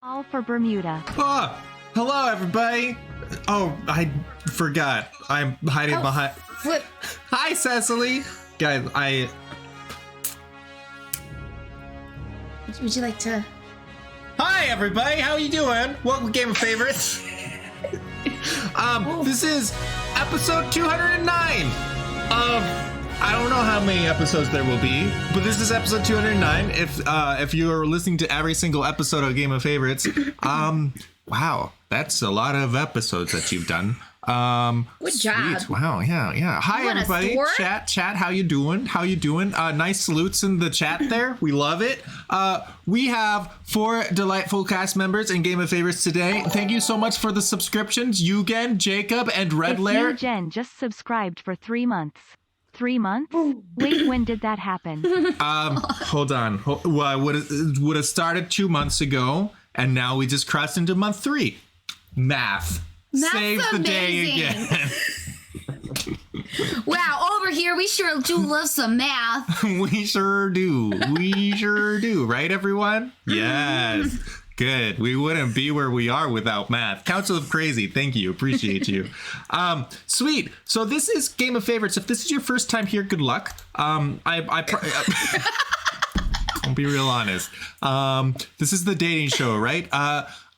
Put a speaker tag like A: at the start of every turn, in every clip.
A: All for Bermuda.
B: Oh, hello, everybody. Oh, I forgot. I'm hiding behind.
C: Flip.
B: Hi, Cecily. Guys,
C: Would you like to?
B: Hi, everybody. How you doing? Welcome to Game of Favorites. This is episode 209 of. I don't know how many episodes there will be, but this is episode 209. If you are listening to every single episode of Game of Favorites, wow, that's a lot of episodes that you've done.
C: Good job.
B: Wow, yeah. Hi, everybody. Chat. How you doing? Nice salutes in the chat there. We love it. We have 4 delightful cast members in Game of Favorites today. Thank you so much for the subscriptions, Eugen, Jacob, and Red Lair.
A: Eugen just subscribed for 3 months. 3 months? Wait, when did that happen?
B: Hold on. Well, would have started 2 months ago, and now we just crossed into month 3. Math. Saves the day again.
C: Wow, over here we sure do love some math.
B: We sure do. Right, everyone? Yes. Good. We wouldn't be where we are without math. Council of Crazy, thank you. Appreciate you. Sweet. So this is Game of Favorites. If this is your first time here, good luck. I'll be real honest. This is the dating show, right?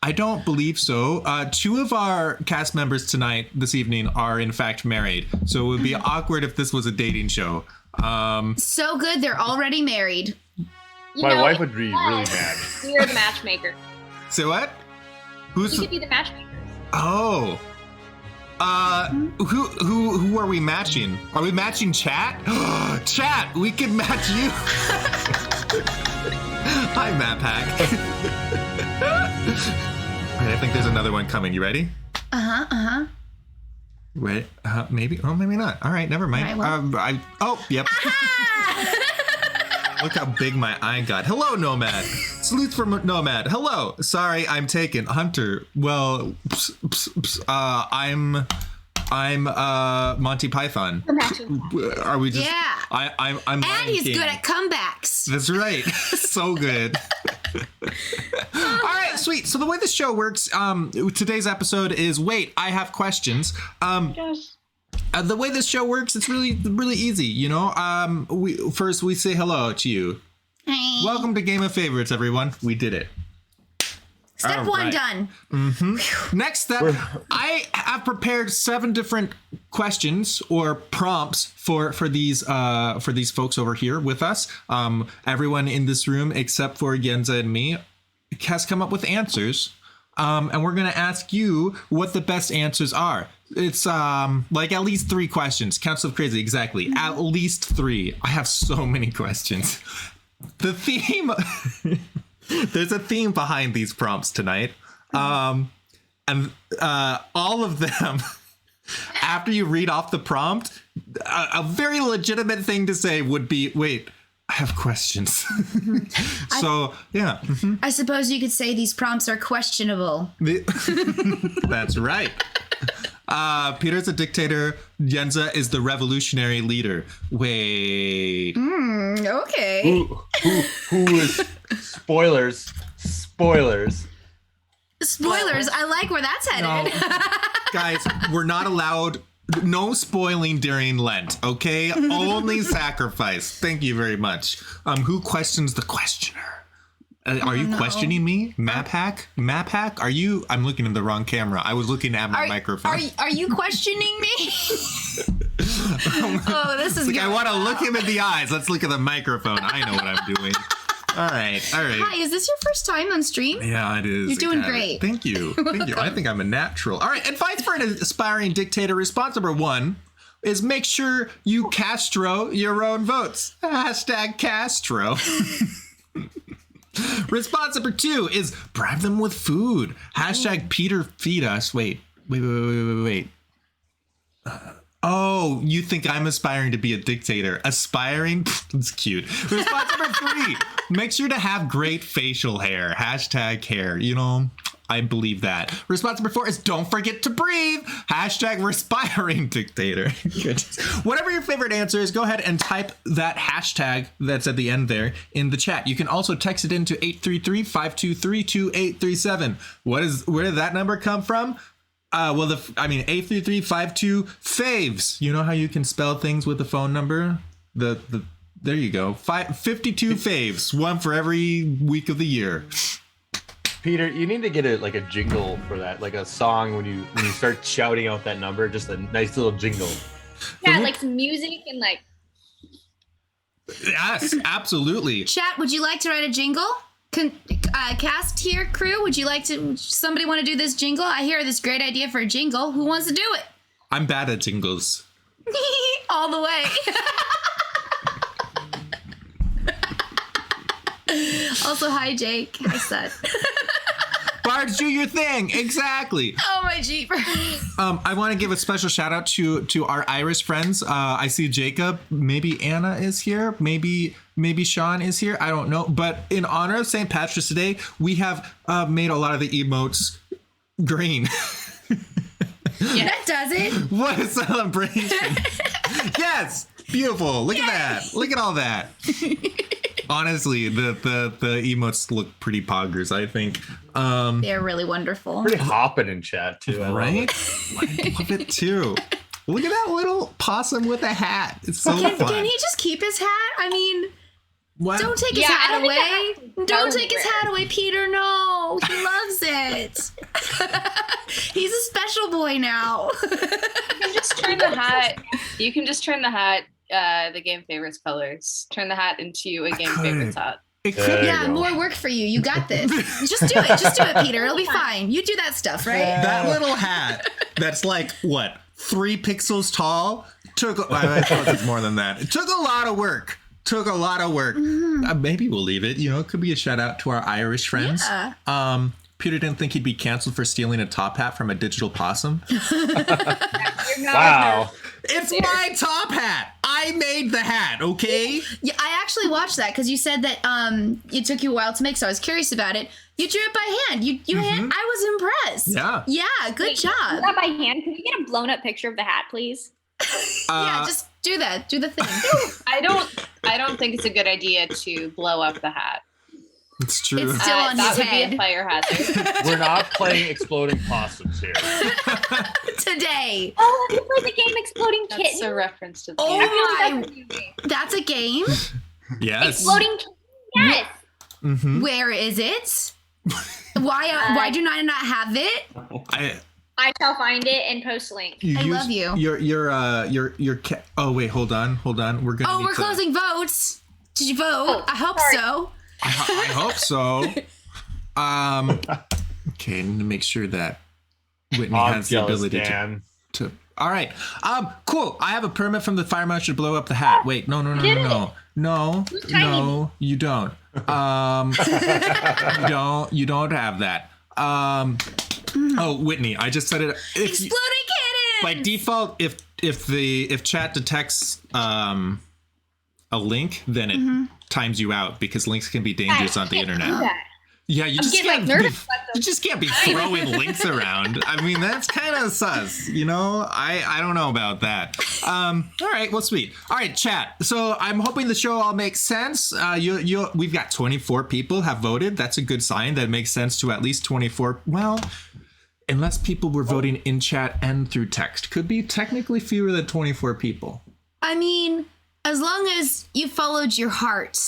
B: I don't believe so. 2 of our cast members this evening are in fact married. So it would be awkward if this was a dating show.
C: So good, they're already married.
D: My wife would be really mad.
E: We are the matchmaker.
B: Say what?
E: You could be the matchmakers.
B: Oh. Who are we matching? Are we matching chat? Chat, we can match you. Hi, Map Hack. Alright, I think there's another one coming. You ready? Wait, maybe. Oh, maybe not. All right, never mind. Yep. Look how big my eye got. Hello, Nomad. Salutes from Nomad. Hello. Sorry, I'm taken. Hunter. Well, I'm Monty Python. Are we just?
C: Yeah.
B: I'm.
C: And
B: Lion
C: he's
B: King.
C: good at comebacks.
B: That's right. So good. All right, sweet. So the way this show works, today's episode is I have questions. The way this show works, it's really easy, you know. We say hello to you.
C: Hey.
B: Welcome to Game of Favorites, everyone. We did it.
C: Step 1 done.
B: Mm-hmm. Next step, I have prepared 7 different questions or prompts for these folks over here with us. Everyone in this room except for Yenza and me has come up with answers. And we're going to ask you what the best answers are. It's like at least 3 questions. Council of Crazy, exactly. Mm-hmm. At least 3. I have so many questions. The theme... There's a theme behind these prompts tonight. And all of them, after you read off the prompt, a very legitimate thing to say would be, wait, I have questions. So, yeah. Mm-hmm.
C: I suppose you could say these prompts are questionable.
B: That's right. Peter's a dictator. Yenza is the revolutionary leader. Wait.
C: Okay.
D: Who is spoilers? Spoilers.
C: I like where that's headed.
B: No. Guys, we're not allowed. No spoiling during Lent, okay? Only sacrifice. Thank you very much. Who questions the questioner? Are you questioning me? Map hack? Are you? I'm looking in the wrong camera. I was looking at my microphone.
C: Are you questioning me? Oh, this is
B: like, I want to look him in the eyes. Let's look at the microphone. I know what I'm doing. All right.
C: Hi, is this your first time on stream?
B: Yeah, it is.
C: You're doing great.
B: Thank you. I think I'm a natural. All right. Advice for an aspiring dictator. Response number 1 is make sure you Castro your own votes. #Castro. Response number 2 is bribe them with food. #Peter feed us. Wait. Oh, you think I'm aspiring to be a dictator? Aspiring? That's cute. Response number 3. Make sure to have great facial hair. #hair. You know, I believe that. Response number 4 is don't forget to breathe. Hashtag respiring dictator. Whatever your favorite answer is, go ahead and type that hashtag that's at the end there in the chat. You can also text it into 833-523-2837. Where did that number come from? 833-52 faves. You know how you can spell things with the phone number? There you go. 52 faves, one for every week of the year.
D: Peter, you need to get a jingle for that, like a song when you start shouting out that number, just a nice little jingle.
E: Yeah, like some music and like.
B: Yes, absolutely.
C: Chat, would you like to write a jingle? Cast here, crew, would you like to? Somebody want to do this jingle? I hear this great idea for a jingle. Who wants to do it?
B: I'm bad at jingles.
C: All the way. Also, hi, Jake. Hi, Seth.
B: Bards, do your thing. Exactly.
C: Oh, my Jeep.
B: I want to give a special shout out to our Irish friends. I see Jacob. Maybe Anna is here. Maybe Sean is here. I don't know. But in honor of St. Patrick's Day, we have made a lot of the emotes green.
C: Yeah, that does it.
B: What a celebration. Yes. Beautiful. Look at that. Look at all that. Honestly, the emotes look pretty poggers, I think.
C: They're really wonderful.
D: Pretty hopping in chat, too.
B: Right? I love it, too. Look at that little possum with a hat. It's so fun.
C: Can he just keep his hat? I mean,
B: What?
C: don't take his
E: Yeah, I
C: hat
E: don't think
C: away.
E: that's
C: Don't take his
E: rare.
C: hat away, Peter. No, he loves it. He's a special boy now.
E: You can just turn the hat. You can just turn the hat. The game favorites colors. Turn the hat into a game favorites hat.
B: It
D: There
B: could
D: you
C: Yeah,
D: go.
C: more work for you. You got this. Just do it. Just do it, Peter. It'll be fine. You do that stuff, right?
B: that little hat that's like, what, 3 pixels tall? I thought it was more than that. It took a lot of work. Maybe we'll leave it. It could be a shout out to our Irish friends.
C: Yeah.
B: Peter didn't think he'd be canceled for stealing a top hat from a digital possum.
D: Wow.
B: It's my top hat. I made the hat, okay?
C: Yeah, I actually watched that because you said that it took you a while to make, so I was curious about it. You drew it by hand. I was impressed.
B: Yeah.
C: Yeah, good job.
E: Not by hand. Can we get a blown up picture of the hat, please?
C: Yeah, just do that. Do the thing.
E: I don't think it's a good idea to blow up the hat.
B: It's true.
C: It's still on
E: that
C: his
E: would be
C: head
E: a fire hazard.
D: We're not playing exploding possums here.
C: today.
E: Oh, have you played the game Exploding Kitten?
F: That's a reference to the
C: Oh
F: game.
C: my!
E: That's a new game.
C: That's a game.
B: Yes.
E: Exploding Kitten. Yes.
B: Mm-hmm.
C: Where is it? Why do I not have it?
E: I shall find it and post a link.
C: I love you.
B: Oh wait, hold on. We're gonna.
C: Oh,
B: need
C: we're
B: to-
C: closing votes. Did you vote?
E: Oh,
C: I hope
E: sorry.
C: so.
B: I hope so. Okay, I need to make sure that Whitney
D: I'm
B: has the
D: jealous,
B: ability
D: Dan.
B: to. All right. Cool. I have a permit from the fire marshal to blow up the hat. Wait, no, you don't. You don't have that. Oh, Whitney, I just said it.
C: Exploding Kitten.
B: By default, if chat detects a link, then it times you out because links can be dangerous on the internet. Yeah, you just
E: getting,
B: can't.
E: like, nervous about
B: You just can't be throwing links around. I mean, that's kind of sus. I don't know about that. All right, well, sweet. All right, chat. So I'm hoping the show all makes sense. We've got 24 people have voted. That's a good sign. That makes sense to at least 24. Well, unless people were voting in chat and through text, could be technically fewer than 24 people.
C: I mean, as long as you followed your heart.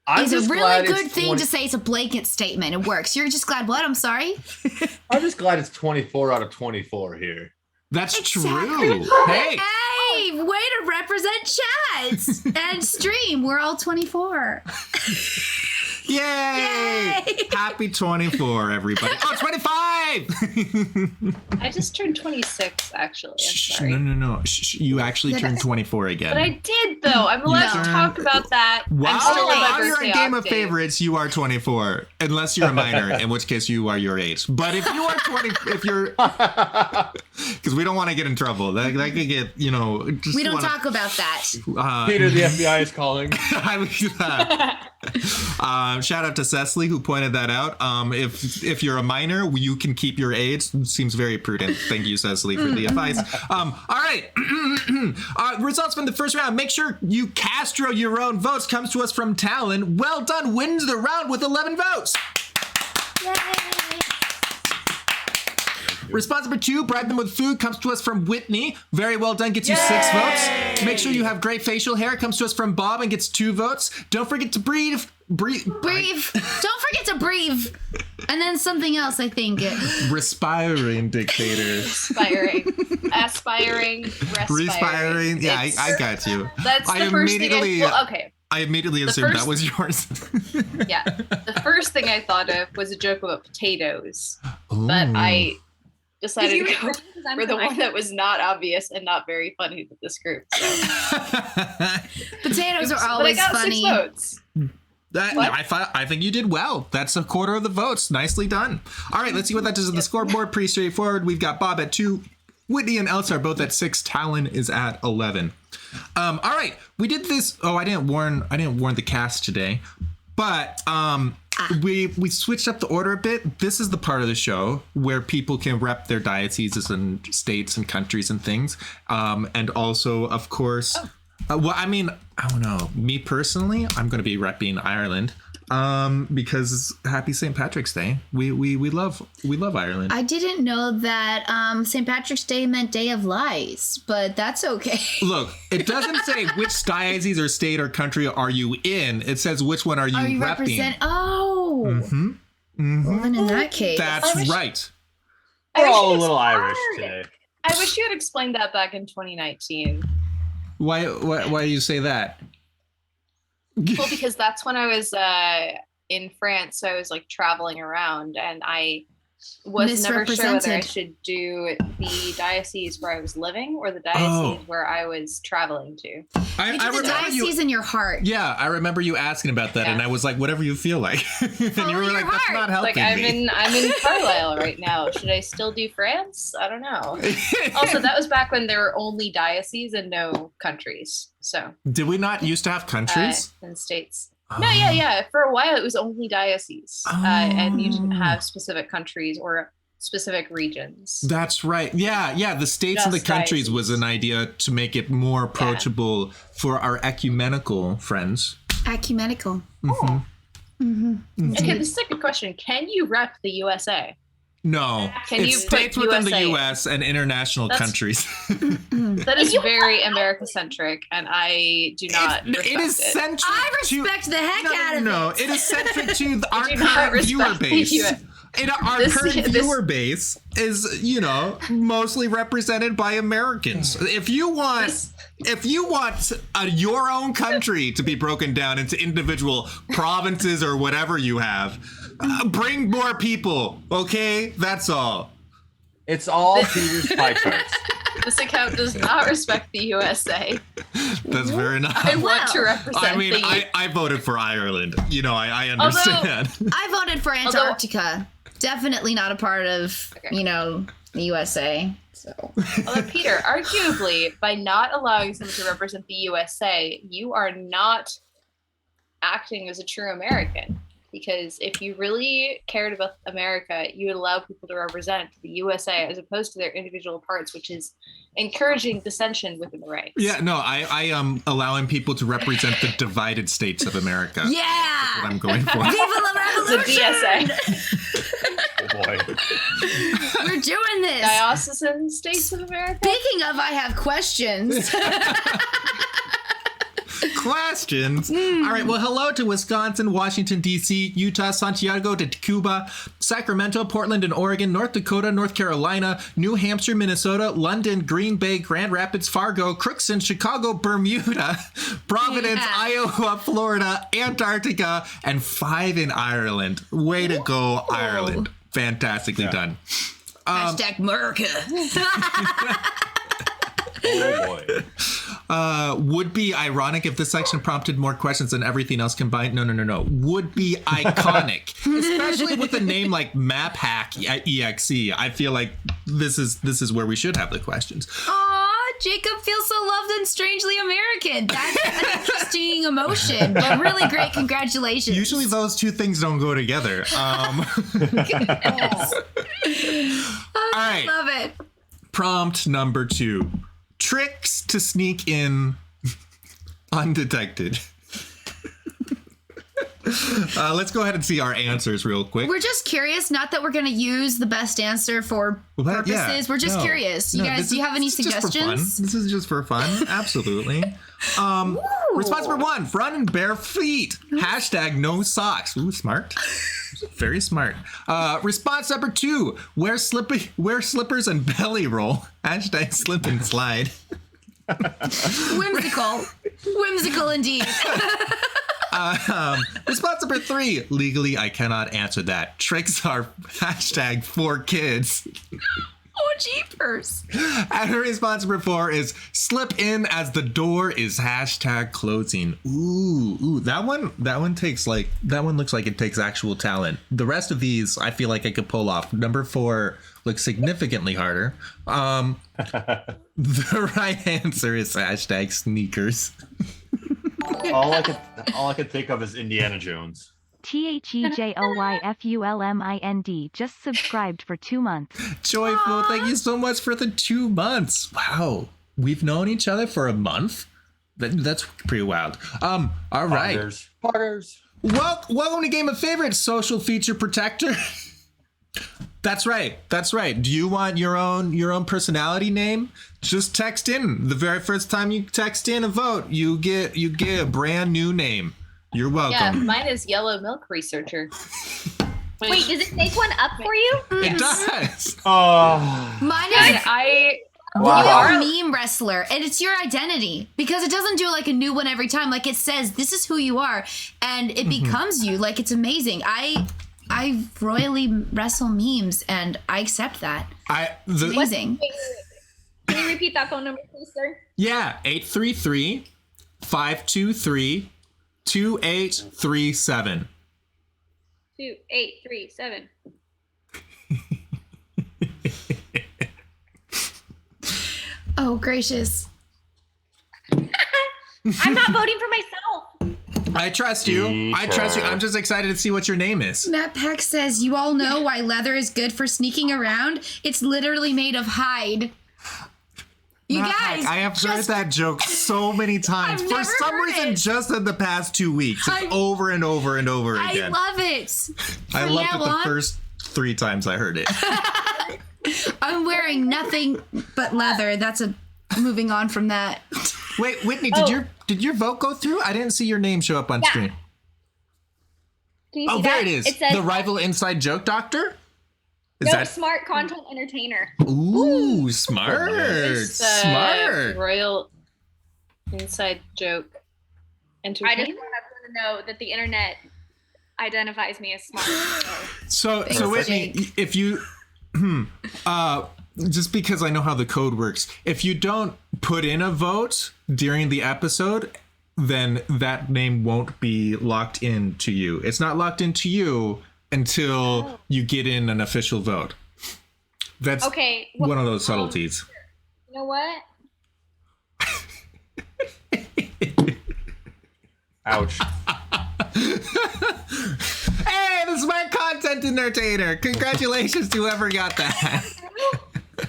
D: I'm
C: It's a
D: just
C: really
D: glad
C: good
D: it's
C: thing
D: 20
C: to say. It's a blanket statement. It works. You're just glad what? I'm sorry.
D: I'm just glad it's 24 out of 24 here.
B: That's
C: Exactly.
B: true. Hey.
C: Hey, way to represent chats and stream. We're all 24.
B: Yay!
C: Yay!
B: Happy 24, everybody. Oh, 25!
F: I just turned 26, actually. I'm
B: Shh,
F: sorry.
B: no. Shh, you actually turned 24 again.
F: But I did, though. I'm allowed
B: No.
F: to talk about that.
B: Wow,
F: I'm still on my
B: while you're
F: birthday
B: in Game of
F: octave.
B: Favorites, you are 24. Unless you're a minor, in which case you are your age. But if you are 20, if you're... Because we don't want to get in trouble. That could get, just
C: We don't
B: wanna-
C: talk about that.
D: Peter, the FBI is calling.
B: Shout out to Cecily who pointed that out. If you're a minor, you can keep your age. Seems very prudent. Thank you, Cecily, for the advice. All right. Results from the first round. Make sure you Castro your own votes. Comes to us from Talon. Well done. Wins the round with 11 votes.
C: Yay.
B: Response number 2, bribe them with food, comes to us from Whitney. Very well done, gets you 6 votes. Make sure you have great facial hair, comes to us from Bob and gets 2 votes. Don't forget to breathe. Breathe.
C: Don't forget to breathe. And then something else, I think.
B: Respiring dictator.
E: Aspiring.
B: Respiring. Yeah, I got you.
E: That's the first thing okay.
B: I immediately assumed that was yours.
E: Yeah. The first thing I thought of was a joke about potatoes.
B: Ooh.
E: But I decided to go
F: I'm
E: for the
F: fine.
E: one that was not obvious and not very funny to this group. So.
C: Potatoes are
E: But I
C: always
E: got
C: funny.
E: 6 votes.
B: I think you did well. That's a quarter of the votes. Nicely done. All right, let's see what that does on the scoreboard. Pretty straightforward. We've got Bob at 2. Whitney and Elsa are both at 6. Talon is at 11. All right, we did this. Oh, I didn't warn the cast today, but we switched up the order a bit. This is the part of the show where people can rep their dioceses and states and countries and things, and also, of course. Well, I mean, I don't know. Me personally, I'm going to be repping Ireland because happy St. Patrick's Day. We love Ireland.
C: I didn't know that St. Patrick's Day meant Day of Lies, but that's okay.
B: Look, it doesn't say which diocese or state or country are you in. It says which one are you repping.
C: Oh. Well, then in that case.
B: That's right.
D: We're all a little Irish today.
E: I wish you had explained that back in 2019.
B: Why do you say that?
E: Well, because that's when I was in France, so I was like traveling around, and I was never sure whether I should do the diocese where I was living or the diocese where I was traveling to.
C: I remember the diocese in your heart.
B: Yeah, I remember you asking about that, and I was like, "Whatever you feel like," and you were like, "That's not helping
E: like,
B: me."
E: I'm in Carlisle right now. Should I still do France? I don't know. Also, that was back when there were only dioceses and no countries. So
B: did we not used to have countries
E: and states? No, yeah. For a while, it was only dioceses, and you didn't have specific countries or specific regions.
B: That's right. Yeah. The states and the countries was an idea to make it more approachable for our ecumenical friends.
C: Ecumenical.
E: Okay, the second question: can you rep the USA?
B: No,
E: Can
B: it's
E: you
B: states
E: put
B: within the
E: USA?
B: U.S. and international countries.
E: That is very America-centric, and I do not respect
B: it is centric.
C: I respect the heck out of it.
B: No, it is centric to our
E: do not
B: current viewer
E: respect the
B: base.
E: US.
B: Our current viewer base is, mostly represented by Americans. If you want your own country to be broken down into individual provinces or whatever you have, bring more people, okay? That's all.
D: It's all Peter's pie charts.
E: This account does not respect the USA.
B: That's very nice.
E: I want to represent
B: I mean,
E: the
B: I voted for Ireland. I understand.
C: I voted for Antarctica. Definitely not a part of, the USA. So.
E: Although, Peter, arguably, by not allowing someone to represent the USA, you are not acting as a true American. Because if you really cared about America, you would allow people to represent the USA as opposed to their individual parts, which is encouraging dissension within the ranks.
B: Yeah, no, I am allowing people to represent the divided states of America.
C: Yeah!
B: That's what I'm going for.
C: Viva la
E: The
C: revolution!
E: DSA.
D: Oh boy.
C: We're doing this!
E: Diocesan states of America.
C: Speaking of, I have questions.
B: Questions. All right. Well, hello to Wisconsin, Washington, D.C., Utah, Santiago de Cuba, Sacramento, Portland and Oregon, North Dakota, North Carolina, New Hampshire, Minnesota, London, Green Bay, Grand Rapids, Fargo, Crookston, Chicago, Bermuda, Providence, Iowa, Florida, Antarctica, and 5 in Ireland. Way to go, Ireland. Fantastically done.
C: Hashtag America.
D: Oh boy.
B: Would be ironic if this section prompted more questions than everything else combined. No. Would be iconic, especially with a name like Map Hack EXE. I feel like this is where we should have the questions.
C: Aw, Jacob feels so loved and strangely American. That's an interesting emotion, but really great. Congratulations.
B: Usually those two things don't go together. All right.
C: Love it.
B: Prompt number 2. Tricks to sneak in undetected. Let's go ahead and see our answers real quick.
C: We're just curious, not that we're going to use the best answer for purposes.
B: Yeah,
C: We're just curious. You guys, do you have any suggestions?
B: This is just for fun. Absolutely. Response number 1, run in bare feet. Hashtag no socks. Ooh, smart. Very smart. Response number 2, wear slippers and belly roll. Hashtag slip and slide.
C: Whimsical indeed.
B: Response number 3, legally I cannot answer that. Tricks are hashtag for kids.
C: Oh, jeepers.
B: And response number 4 is slip in as the door is hashtag closing. Ooh, that one looks like it takes actual talent. The rest of these I feel like I could pull off. Number 4 looks significantly harder. The right answer is hashtag sneakers.
D: all I could think of is Indiana Jones.
A: THEJOYFULMIND just subscribed for 2 months.
B: Joyful, thank you so much for the 2 months. Wow, we've known each other for a month. That's pretty wild. All right.
D: Poggers.
B: Welcome to Game of Favorites, social feature protector. That's right. Do you want your own personality name? Just text in. The very first time you text in a vote, you get a brand new name. You're welcome.
E: Yeah, mine is Yellow Milk Researcher.
F: Wait, does it make one up for you?
B: It does.
D: Oh.
C: Mine is
D: Wow.
C: meme wrestler, and it's your identity because it doesn't do like a new one every time. Like it says, this is who you are, and it becomes you. Like it's amazing. I royally wrestle memes, and I accept that. Amazing.
F: Can you repeat that phone number, please, sir?
B: Yeah, 833-523-2837.
F: 2837.
C: Oh, gracious.
F: I'm not voting for myself.
B: I trust you. I'm just excited to see what your name is.
C: Matt Peck says, you all know why leather is good for sneaking around? It's literally made of hide. You
B: Matt
C: guys,
B: Peck, I have heard that joke so many times.
C: I've
B: For
C: never
B: some
C: heard
B: reason,
C: it.
B: just in the past 2 weeks. It's over and over and over
C: I
B: again.
C: love it.
B: I
C: From
B: loved
C: now
B: it the
C: on,
B: first 3 times I heard it.
C: I'm wearing nothing but leather. Moving on from that.
B: Wait, Whitney, did your vote go through? I didn't see your name show up on screen.
F: Can you
B: Oh,
F: see
B: there
F: that?
B: it is.
F: It says
B: The rival inside joke doctor?
F: smart content entertainer.
B: Ooh, smart.
E: It's the
B: Smart.
E: Royal Inside Joke
F: I just
E: Entertainer.
F: want everyone to know that the internet identifies me as smart.
B: So Whitney, if you just because I know how the code works, if you don't put in a vote during the episode, then that name won't be locked into you. It's not locked into you until you get in an official vote. That's
F: Okay.
B: one of those subtleties.
F: You know what?
D: Ouch.
B: Hey, the smart content entertainer! Congratulations to whoever got that.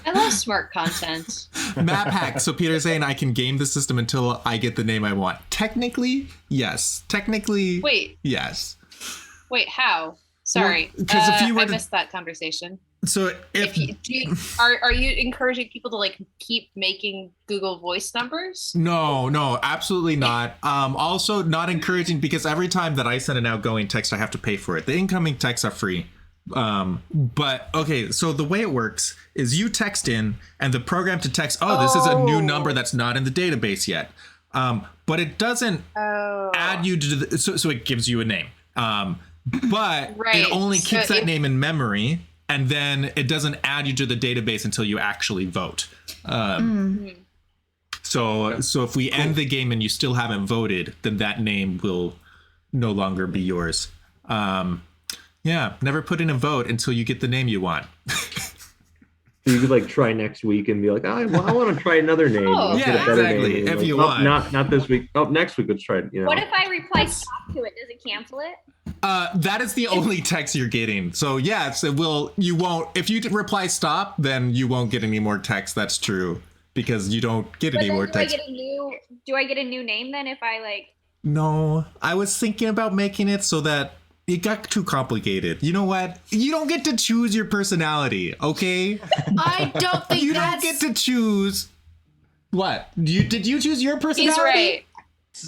E: I love smart content.
B: Map hack. So Peter's saying I can game the system until I get the name I want. Technically, yes. Technically,
E: Wait,
B: yes.
E: how? Sorry.
B: Well, 'cause if you were
E: I
B: to-
E: missed that conversation.
B: So
E: If you, are you encouraging people to like keep making Google Voice numbers?
B: No, absolutely not. Also not encouraging because every time that I send an outgoing text, I have to pay for it. The incoming texts are free. But okay, so the way it works is you text in and the program to text, this is a new number that's not in the database yet. But it doesn't add you to the, so it gives you a name. But
E: Right.
B: it only
E: So
B: keeps that
E: if-
B: name in memory, and then it doesn't add you to the database until you actually vote. So if we end the game and you still haven't voted, then that name will no longer be yours. Yeah, never put in a vote until you get the name you want.
G: So you could like try next week and be like, I want to try another name.
E: Oh,
G: Get a
B: yeah,
G: better
B: exactly,
G: name.
B: if
G: Like,
B: you
G: oh,
B: want.
G: Not this week. Oh, next week let's try it. You know.
F: What if I reply stop to it? Does it cancel it?
B: That is the only text you're getting. So yes, it will. You won't. If you reply stop, then you won't get any more text. That's true because you don't get
F: But
B: any
F: then
B: more
F: do I
B: text.
F: get a new name then if I like?
B: No, I was thinking about making it so that it got too complicated. You know what? You don't get to choose your personality, okay?
C: I don't think
B: You don't
C: that's...
B: get to choose. What? Did you choose your personality?
E: He's right.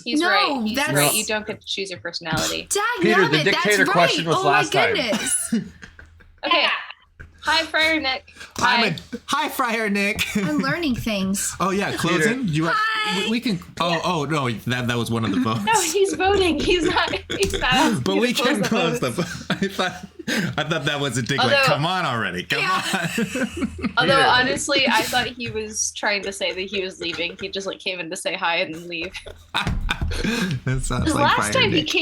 E: He's
C: No,
E: right. He's
C: that's-
E: right. You don't get to choose your personality.
D: Peter, the
C: Dagnabbit,
D: dictator
C: that's
D: question
C: right.
D: was last
C: my
D: time.
C: goodness.
E: Okay. Hi, Friar Nick. Hi.
B: Hi, Friar Nick.
C: I'm learning things.
B: Oh yeah, closing. You
C: Hi.
B: we can. Oh no, that was one of the votes.
E: No, he's voting. He's not. asking
B: But
E: you
B: we
E: to
B: can close
E: vote.
B: the. I thought that was a dig. Like,
E: Although-
B: come on already, come on.
E: Although
D: Peter.
E: honestly, I thought he was trying to say that he was leaving. He just like came in to say hi and then leave.
B: That sounds
E: 'Cause
B: like
E: last
B: Friar
E: time
B: Nick.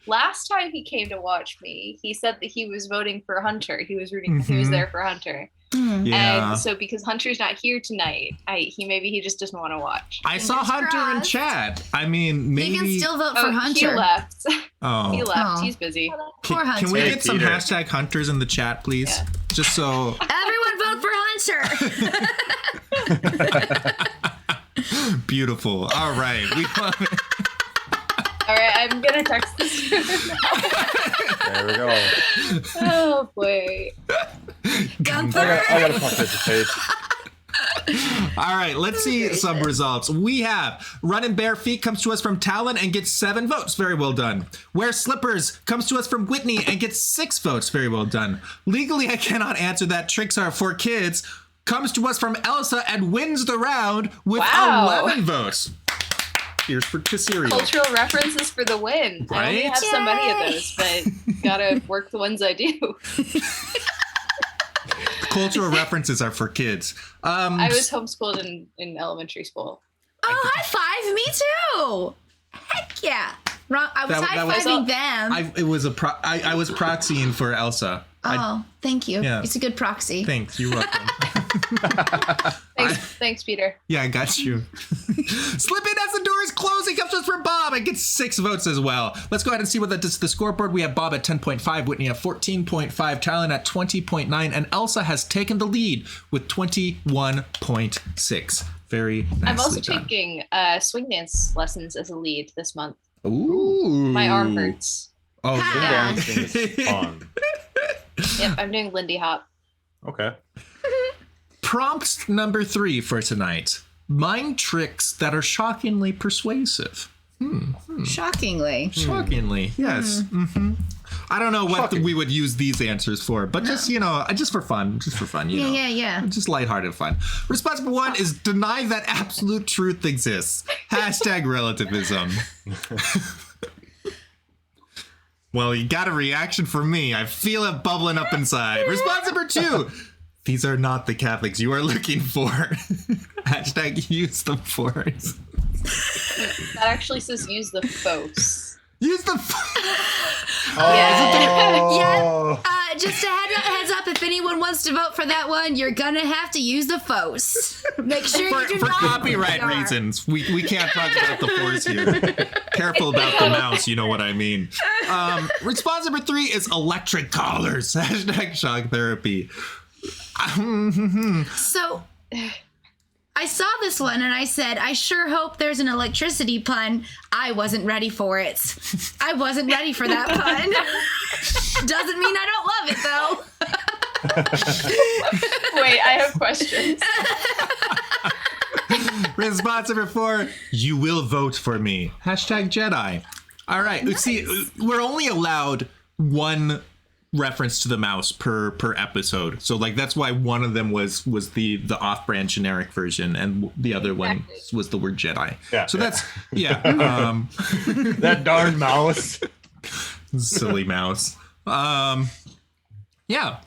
E: last time he came to watch me, he said that he was voting for Hunter. He was rooting. He was
B: Mhm.
E: there for Hunter.
B: Yeah.
E: And so because Hunter's not here tonight, he just doesn't want to watch.
B: I saw
C: Fingers
B: Hunter in
C: crossed.
B: chat. I mean, maybe.
C: You can still vote for
E: Oh, he
C: Hunter.
E: left.
B: Oh.
E: He left.
C: Oh.
E: He's busy.
C: Poor
B: Can we
C: Hunter.
B: get some
D: Peter.
B: hashtag Hunters in the chat, please?
E: Yeah.
B: Just so.
C: Everyone vote for Hunter.
B: Beautiful. All right. We love it.
E: All right, I'm gonna text this to him now.
D: There we go.
E: Oh boy.
C: Gunther.
D: I gotta participate.
B: All right, let's see some results. We have Running Bare Feet comes to us from Talon and gets 7 votes. Very well done. Wear Slippers comes to us from Whitney and gets 6 votes. Very well done. Legally, I cannot answer that. Tricks are for kids comes to us from Elsa and wins the round with
E: Wow.
B: 11 votes. Here's to cereal.
E: Cultural references for the win. I only
B: Right?
E: have so many of those, but gotta work the ones I do.
B: Cultural references are for kids.
E: I was homeschooled in elementary school.
C: Oh, high five! Me too. Heck yeah! Wrong. I was
B: That
C: high
B: was-
C: fiving them.
B: I was proxying for Elsa.
C: Thank you.
B: Yeah.
C: It's a good proxy.
B: Thanks. You're welcome.
E: Thanks, Peter.
B: Yeah, I got you. Slip in as the door is closing. Comes to us from Bob and gets 6 votes as well. Let's go ahead and see what that does to the scoreboard. We have Bob at 10.5, Whitney at 14.5, Talon at 20.9, and Elsa has taken the lead with 21.6. Very nicely
E: I'm also
B: done.
E: taking swing dance lessons as a lead this month.
B: Ooh.
E: My arm hurts.
B: Oh,
C: Ha!
B: yeah.
D: Dancing is fun.
E: Yep, I'm doing Lindy Hop.
D: Okay.
B: Prompt number 3 for tonight. Mind tricks that are shockingly persuasive.
C: Shockingly.
B: Shockingly, yes. I don't know what
D: Shocking.
B: we would use these answers for, but just, just for fun. You know.
C: Yeah.
B: Just lighthearted fun. Response number 1 is deny that absolute truth exists. Hashtag relativism. Well, you got a reaction from me. I feel it bubbling up inside. Response number 2. These are not the Catholics you are looking for. Hashtag use the force.
E: That actually says use the fos.
B: Use the
D: Oh.
C: Just a heads up, if anyone wants to vote for that one, you're gonna have to use the FOS. Make sure you do
B: for
C: not.
B: copyright reasons. We can't talk about the force here. Careful about the mouse, you know what I mean. Response number 3 is electric collars. Hashtag shock therapy.
C: So, I saw this one and I said, I sure hope there's an electricity pun. I wasn't ready for it. I wasn't ready for that pun. Doesn't mean I don't love it though.
E: Wait, I have questions.
B: Response number 4, you will vote for me. Hashtag Jedi. All right.
C: Nice.
B: See, we're only allowed one reference to the mouse per episode. So like that's why one of them was the off-brand generic version and the other one was the word Jedi.
D: Yeah,
B: so
D: yeah.
B: that's
D: That darn mouse.
B: silly mouse. Yeah.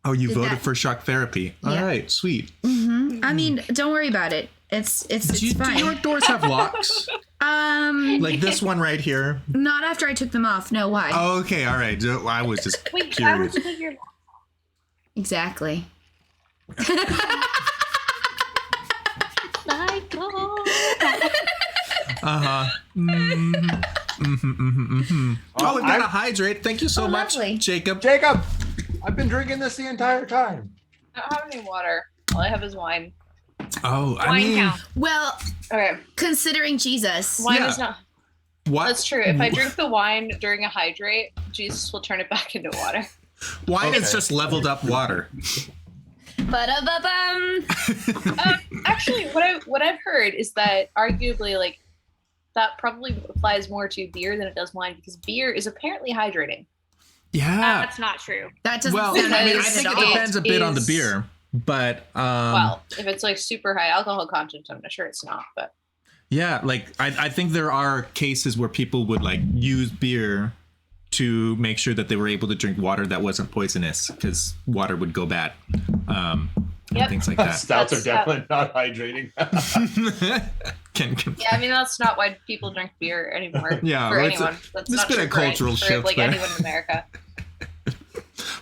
B: Oh, you voted
C: that-
B: for shock therapy. All
C: Yeah.
B: right, sweet.
C: I mean, don't worry about it. It's
B: Do
C: fine.
B: your doors have locks? Like this one right here.
C: Not after I took them off. No, why?
B: Oh, okay, all right. I was just
F: Wait, why
B: curious.
F: would you take your?
C: Exactly.
B: Uh-huh. Oh, we've got to hydrate. Thank you so much,
C: lovely.
B: Jacob.
D: Jacob, I've been drinking this the entire time.
E: I don't have any water. All I have is wine.
B: Oh, I
F: Wine
B: mean,
F: count.
C: Well,
E: Okay,
C: considering Jesus.
E: wine
B: Yeah.
E: is not.
B: what?
E: That's true. If I drink the wine during a hydrate, Jesus will turn it back into water.
B: Wine is
D: Okay.
B: just leveled up water.
C: Ba-da-ba-bum.
E: Actually, what I've heard is that arguably, like, that probably applies more to beer than it does wine because beer is apparently hydrating.
B: Yeah.
F: That's not true.
C: That doesn't
B: Well,
C: sound
B: I mean, I
C: nice
B: think
C: at
B: it
C: all.
B: depends a bit on the
E: is-
B: beer, but
E: Well, if it's like super high alcohol content, I'm not sure it's not, but
B: yeah, like I think there are cases where people would like use beer to make sure that they were able to drink water that wasn't poisonous because water would go bad. And
E: Yep.
B: things like that.
D: Stouts are
E: That's-
D: definitely not hydrating.
B: can
E: yeah, I mean that's not why people drink beer anymore.
B: Yeah,
E: for
B: well, it's a-
E: anyone. That's
B: there's
E: not
B: been a
E: true for
B: cultural
E: for,
B: shift
E: like
B: there.
E: anyone in America.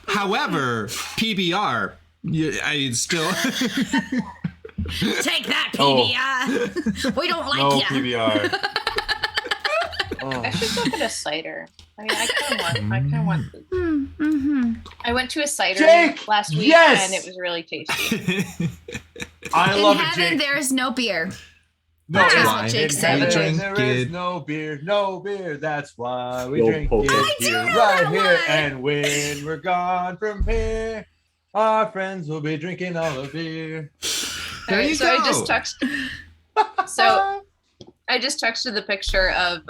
B: However, PBR, I still.
C: Take that,
D: Oh.
C: PBR. We don't like
D: No
C: ya.
D: PBR. Oh.
E: I should go get a cider. I mean, I kind of want.
C: Mm-hmm.
E: I went to a cider
D: Jake!
E: last week
D: Yes!
E: and it was really tasty.
D: I
C: In
D: love it,
C: heaven,
D: Jake.
C: there is no beer.
D: No,
C: That's
B: why.
C: what Jake
D: in
C: said.
D: heaven,
B: Drink
D: there is
B: it.
D: no beer, no beer. That's why we
G: Yo,
D: drink
G: Poker. I
D: it
C: do
D: here,
C: know
D: right
C: that
D: here.
C: one.
D: And when we're gone from here, our friends will be drinking all the beer.
B: There you
E: so
B: go.
E: I just texted. So I just texted the picture of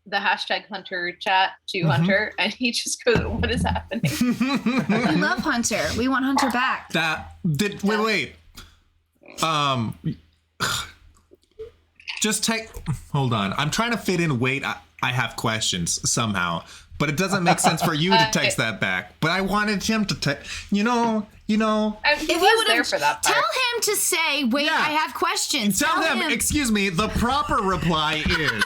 E: the hashtag Hunter chat to
B: Mhm.
E: Hunter, and he just goes, "What is happening?"
C: We love Hunter. We want Hunter back.
B: That did wait. Just take. Hold on. I'm trying to fit in. Wait, I have questions somehow, but it doesn't make sense for you to text that back. But I wanted him to text. You know.
E: He
C: If
E: was
C: you would
E: there
C: have
E: for that
C: tell
E: part.
C: him to say, "Wait,
B: Yeah.
C: I have questions."
B: Tell them.
C: him.
B: Excuse me. The proper reply is.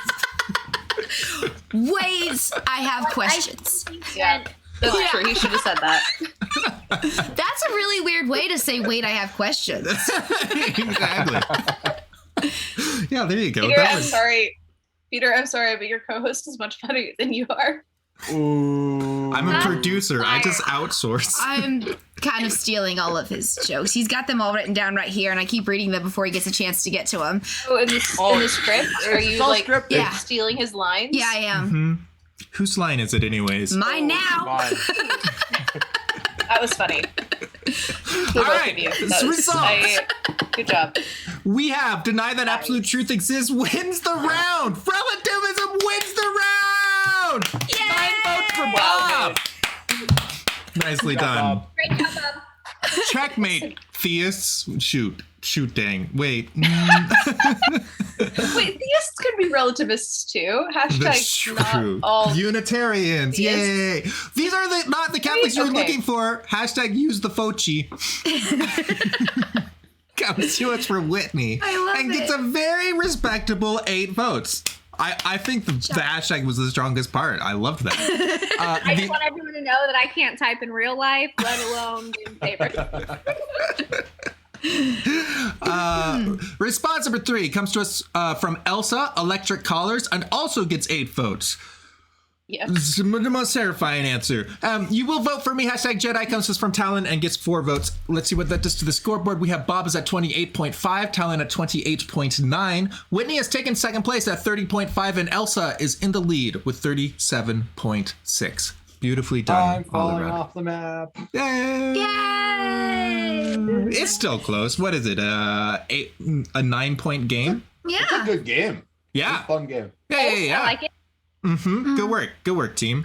C: Wait, I have questions.
E: Yeah, that's true. He should have said that.
C: That's a really weird way to say, "Wait, I have questions."
B: Exactly. Yeah, there you go.
E: Peter,
B: That
E: I'm
B: was-
E: sorry. Peter, I'm sorry, but your co-host is much funnier than you are.
D: Ooh.
B: I'm a producer. I just outsource.
C: I'm kind of stealing all of his jokes. He's got them all written down right here, and I keep reading them before he gets a chance to get to them.
E: Oh, in the script, are
D: It's
E: you
D: all
E: like
D: scripted.
C: Yeah.
E: stealing his lines?
C: Yeah, I am.
B: Hmm. Whose line is it, anyways?
C: Mine now.
D: Fine.
E: That was funny.
B: All
E: Both
B: right,
E: of you.
B: it's
E: That was-
B: results.
E: good job.
B: We have Deny That Absolute Truth Exists wins the round. Relativism wins the round. 9 votes for
E: Wow,
B: Bob. Nicely done.
D: Bob.
F: Great job, Bob.
B: Checkmate, theists. Shoot, dang. Wait.
E: Wait, theists could be relativists too.
B: That's
E: Hashtag not
B: true.
E: all.
B: Unitarians. Yay. These are not the Catholics you're
E: Okay.
B: looking for. Hashtag use the Fochi. Comes to us for Whitney.
C: I love
B: and gets
C: it.
B: a very respectable 8 votes. I think the hashtag was the strongest part. I loved that.
F: I just want everyone to know that I can't type in real life, let alone in paper.
B: Response number 3 comes to us from ELSA, Electric Collars, and also gets 8 votes.
E: Yeah.
B: This is the most terrifying answer. You will vote for me. Hashtag Jedi comes to us from Talon and gets 4 votes. Let's see what that does to the scoreboard. We have Bob is at 28.5, Talon at 28.9. Whitney has taken second place at 30.5, and Elsa is in the lead with 37.6. Beautifully done.
D: I'm
B: all
D: falling
B: around.
D: off the map.
B: Yay!
C: Yay!
B: It's still close. What is it? A 9-point game?
D: It's a
C: Yeah.
D: good game. It's a
B: Yeah.
D: fun game.
B: Yeah.
F: I like it.
B: Mm-hmm. Good work, team.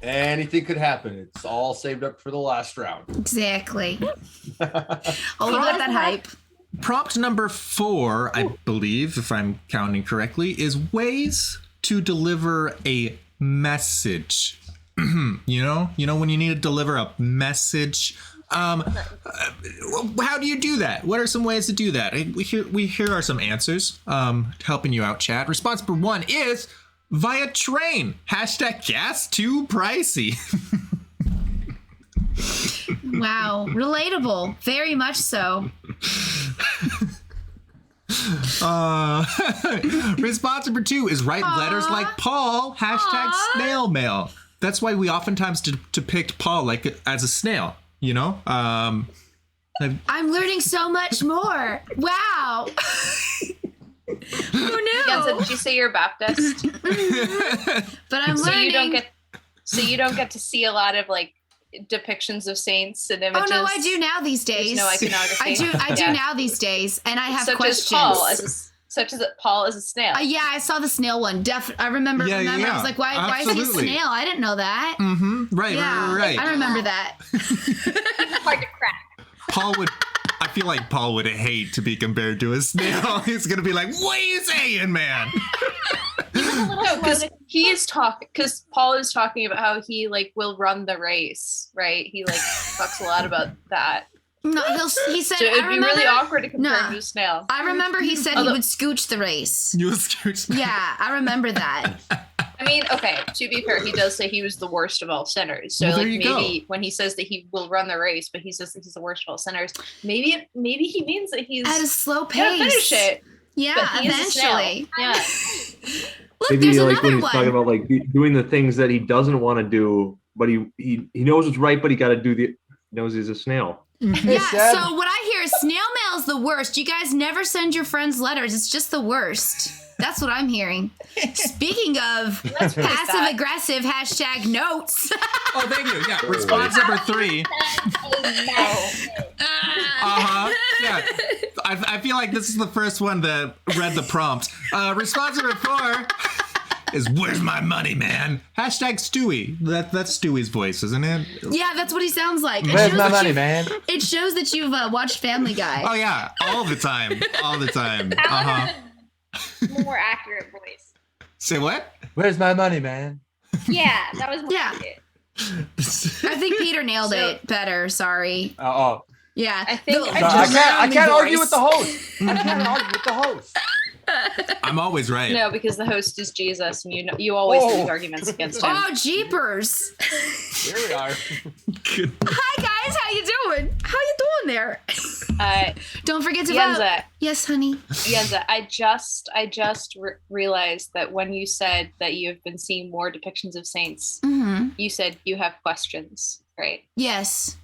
D: Anything could happen. It's all saved up for the last round.
C: Exactly. All about that hype.
B: Prompt number 4, I believe, if I'm counting correctly, is ways to deliver a message. you know when you need to deliver a message. How do you do that? What are some ways to do that? Here are some answers. Helping you out, chat. Response number 1 is via train. Hashtag gas too pricey.
C: Wow. Relatable. Very much so.
B: Response number 2 is write letters like Paul, hashtag snail mail. That's why we oftentimes depict Paul like as a snail, you know?
C: I'm learning so much more. Wow. Who knew?
E: Yenza, did you say you're Baptist?
C: But I'm
E: So
C: learning.
E: you don't get to see a lot of like depictions of saints and
C: Oh
E: images.
C: no, I do now these
E: There's
C: days.
E: no iconography.
C: I do
E: Yeah.
C: now these days, and I have
E: Such
C: questions.
E: such as Paul as a snail.
C: Yeah, I saw the snail one. I remember.
B: Yeah,
C: I
B: yeah.
C: was like, why is he a
B: Absolutely.
C: snail? I didn't know that.
B: Right,
C: Yeah,
B: right.
C: I remember that.
F: Hard to crack.
B: I feel like Paul would hate to be compared to a snail. He's gonna be like, what are you saying, man?
E: Because Paul is talking about how he like will run the race, right? He like talks a lot about that.
C: No, he said.
E: So it'd
C: I
E: be
C: remember,
E: really awkward to compare
C: No.
E: him to a snail.
C: I remember he said he would scooch the race.
B: You excuse me.
C: Yeah, I remember that.
E: I mean, okay, to be fair, he does say he was the worst of all sinners. So
B: Well, there
E: like
B: you
E: maybe when he says that he will run the race, but he says that he's the worst of all sinners, maybe he means that he's
C: At a slow pace.
E: gonna finish it.
C: Yeah,
E: But he is a snail.
C: eventually.
E: Yeah.
C: Look,
G: Maybe
C: there's
G: like
C: another
G: when he's
C: one.
G: talking about like doing the things that he doesn't want to do, but he knows it's right, but he got to do he knows he's a snail.
C: Yeah, so what I hear is snail mail is the worst. You guys never send your friends letters. It's just the worst. That's what I'm hearing. Speaking of passive aggressive hashtag notes.
B: Oh, thank you. Yeah. Response number 3. Yeah. I feel like this is the first one that read the prompt. Response number 4 is where's my money, man? Hashtag Stewie. That's Stewie's voice, isn't it?
C: Yeah, that's what he sounds like.
D: Where's my money, man?
C: It shows that you've watched Family Guy.
B: Oh yeah, all the time. All the time.
F: More accurate voice.
B: Say what?
D: Where's my money, man?
F: Yeah, that was more
C: Yeah.
F: accurate.
C: I think Peter nailed it better. Sorry.
D: Oh,
C: Yeah.
E: I think
C: The-
E: I
C: the
E: just-
D: I can't
C: rounding
D: argue
C: voice.
D: with the host. I can't argue with the host.
B: I'm always right.
E: No, because the host is Jesus, and you always
D: Oh.
E: lose arguments against him.
C: Oh, jeepers.
D: Here we are.
C: Hi, guys. How you doing? How you doing there? Don't forget to vote.
E: Yenza,
C: Yes, honey.
E: Yenza, I just realized that when you said that you have been seeing more depictions of saints,
C: Mm-hmm.
E: you said you have questions, right?
C: Yes.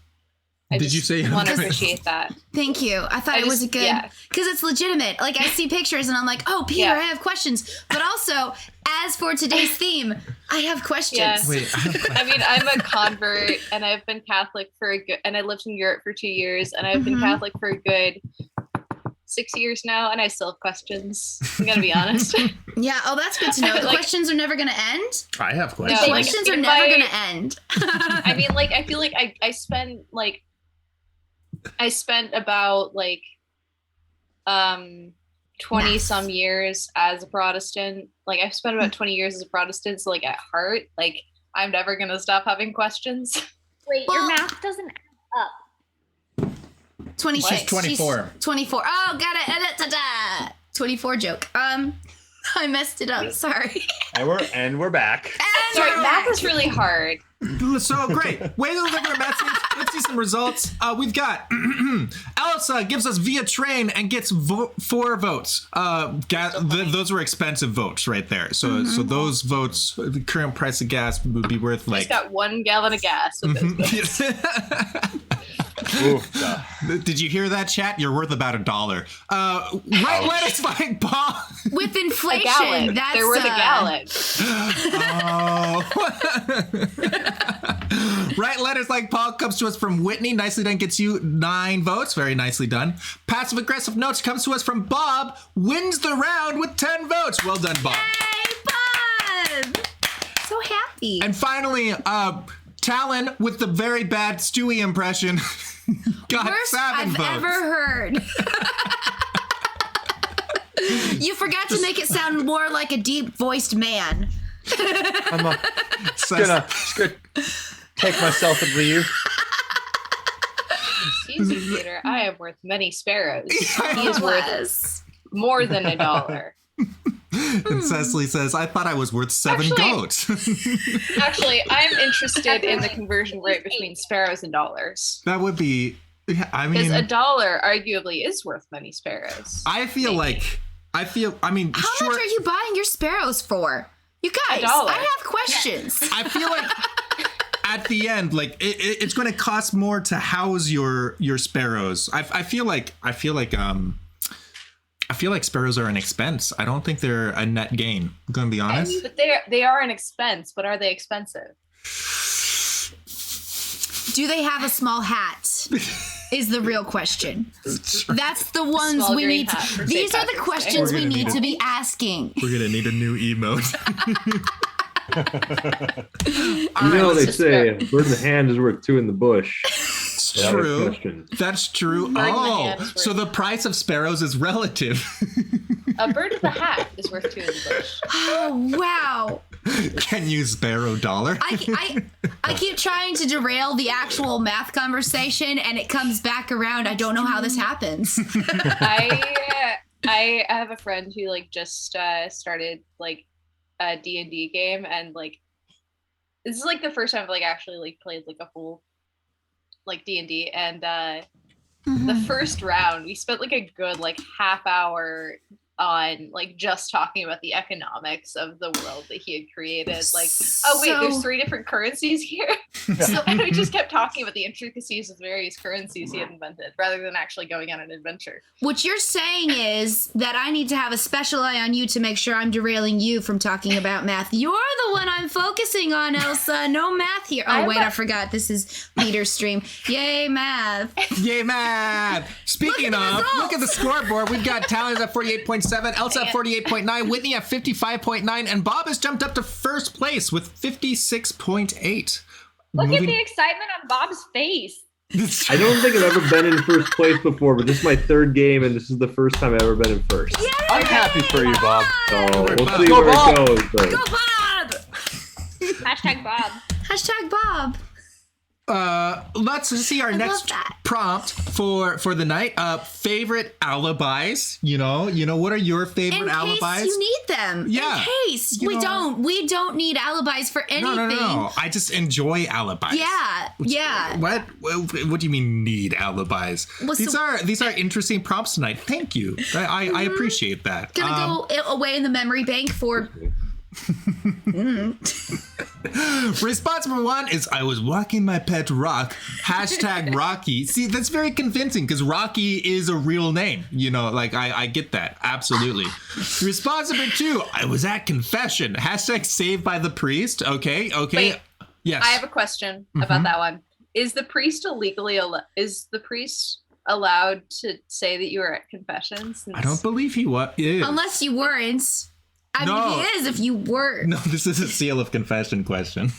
E: I
B: Did you
E: just
B: say you have
E: want to
B: questions?
E: appreciate that?
C: Thank you. I thought
E: I
C: it was
E: just-
C: a good,
E: yeah.
C: because it's legitimate. Like I see pictures and I'm like, oh, Peter,
E: Yeah.
C: I have questions. But also, as for today's theme, I have questions.
E: Yeah.
B: Wait, I have
E: I mean, I'm a convert, and I've been Catholic for a good, and I lived in Europe for 2 years, and I've been
C: Mhm.
E: Catholic for a good 6 years now, and I still have questions. I'm gonna be honest.
C: Yeah. Oh, that's good to know. The
E: Like-
C: questions are never going to end.
B: I have
E: No,
B: questions.
E: like,
C: Questions are
E: if
C: never
E: I-
C: going to end.
E: I mean, like, I feel like I spent about like 20 some years as a Protestant. Like I've spent about 20 years as a Protestant, so like at heart, like I'm never gonna stop having questions.
F: Wait,
C: Well-
F: your math doesn't add up.
C: 26.
B: She's 24.
C: She's 24. Oh, got it. Da-da. 24 joke. I messed it up. Sorry.
D: And we're back.
E: Sorry, math is really hard.
B: So great. Way to deliver a message. Let's see some results. We've got ELSA gives us via train and gets 4 votes. Those were expensive votes right there. So those votes, the current price of gas would be worth
E: Just
B: like.
E: got 1 gallon of gas with those votes.
D: Oof,
B: Did you hear that, chat? You're worth about $1. Right, let us like Paul.
C: With
E: A
C: inflation,
E: gallon.
C: that's
E: They're worth a gallon.
B: Oh. Right letters like Paul comes to us from Whitney. Nicely done gets you 9 votes. Very nicely done. Passive aggressive notes comes to us from Bob. Wins the round with 10 votes. Well done, Bob.
C: Hey, Bob! So happy.
B: And finally, Talon with the very bad Stewie impression got
C: Worst
B: 7
C: I've
B: votes.
C: ever heard. You forgot to make it sound more like a deep-voiced man.
D: I'm just gonna take myself and leave.
E: Excuse me, Peter. I am worth many sparrows. He is worth
C: Yes.
E: more than $1.
B: And Cecily says, I thought I was worth 7
E: Actually-
B: goats.
E: Actually, I'm interested in the conversion rate between sparrows and dollars.
B: That would be, I
E: Because
B: mean,
E: a dollar arguably is worth many sparrows.
B: I feel like,
C: How
B: sure.
C: much are you buying your sparrows for? You guys,
E: $1.
C: I have questions.
B: I feel like at the end, like it's going to cost more to house your sparrows. I feel like sparrows are an expense. I don't think they're a net gain. I'm going to be honest.
E: But they are an expense, but are they expensive?
C: Do they have a small hat? Is the real question. That's the ones
E: Small
C: we
E: green
C: need
E: hat for
C: to. These
E: St.
C: are the
E: Patrick's Day.
C: questions
B: We're
C: we
B: gonna
C: need
B: need
C: to
B: it.
C: be asking.
B: We're going to need a new emote.
G: They say a bird in the hand is worth 2 in the bush.
B: It's true.
G: Question.
B: That's true.
E: Bird in the
B: Oh,
E: hand is worth-
B: so the price of sparrows is relative.
E: A bird with a hat is worth 2 in the bush.
C: Oh wow!
B: Can you sparrow dollar?
C: I keep trying to derail the actual math conversation, and it comes back around. I don't know how this happens.
E: I have a friend who like just started like a D&D game, and like this is like the first time I've like actually like played like a full like D&D, and the first round we spent like a good like half hour on like just talking about the economics of the world that he had created. Like, oh wait, there's 3 different currencies here. And we just kept talking about the intricacies of various currencies he had invented rather than actually going on an adventure.
C: What you're saying is that I need to have a special eye on you to make sure I'm derailing you from talking about math. You're the one I'm focusing on, Elsa. No math here. Oh, wait, I forgot. This is Peter's stream. Yay, math.
B: Yay, math! Speaking
C: Look at the
B: of,
C: results.
B: look at the scoreboard. We've got Talon's at 48.7, Elsa at 48.9, Whitney at 55.9, and Bob has jumped up to first place with 56.8.
F: Look at the excitement on Bob's face.
G: I don't think I've ever been in first place before, but this is my 3rd game, and this is the first time I've ever been in first.
D: I'm happy for you, Bob.
G: So we'll
B: Bob.
G: see
D: Go,
G: where
D: Bob.
G: it goes. But
C: Go, Bob!
F: Hashtag Bob.
C: Hashtag Bob.
B: Let's see our
C: love
B: next
C: that.
B: prompt for the night. Favorite alibis. You know, what are your favorite
C: In
B: alibis?
C: case you need them.
B: Yeah.
C: In case.
B: You
C: We
B: know.
C: don't need alibis for anything.
B: No. I just enjoy alibis.
C: Yeah.
B: What do you mean need alibis?
C: Well,
B: These are interesting prompts tonight. Thank you. I appreciate that.
C: Gonna go away in the memory bank for.
B: Response number 1 is I was walking my pet Rock. Hashtag Rocky. See, that's very convincing because Rocky is a real name. You know, like I get that. Absolutely. Response number 2, I was at confession. Hashtag saved by the priest. Okay.
E: Wait,
B: Yes.
E: I have a question about that one. Is the priest allowed to say that you were at confession?
B: I don't believe he is.
C: Unless you weren't. I mean,
B: No.
C: he is if you were.
B: No, this is a seal of confession question.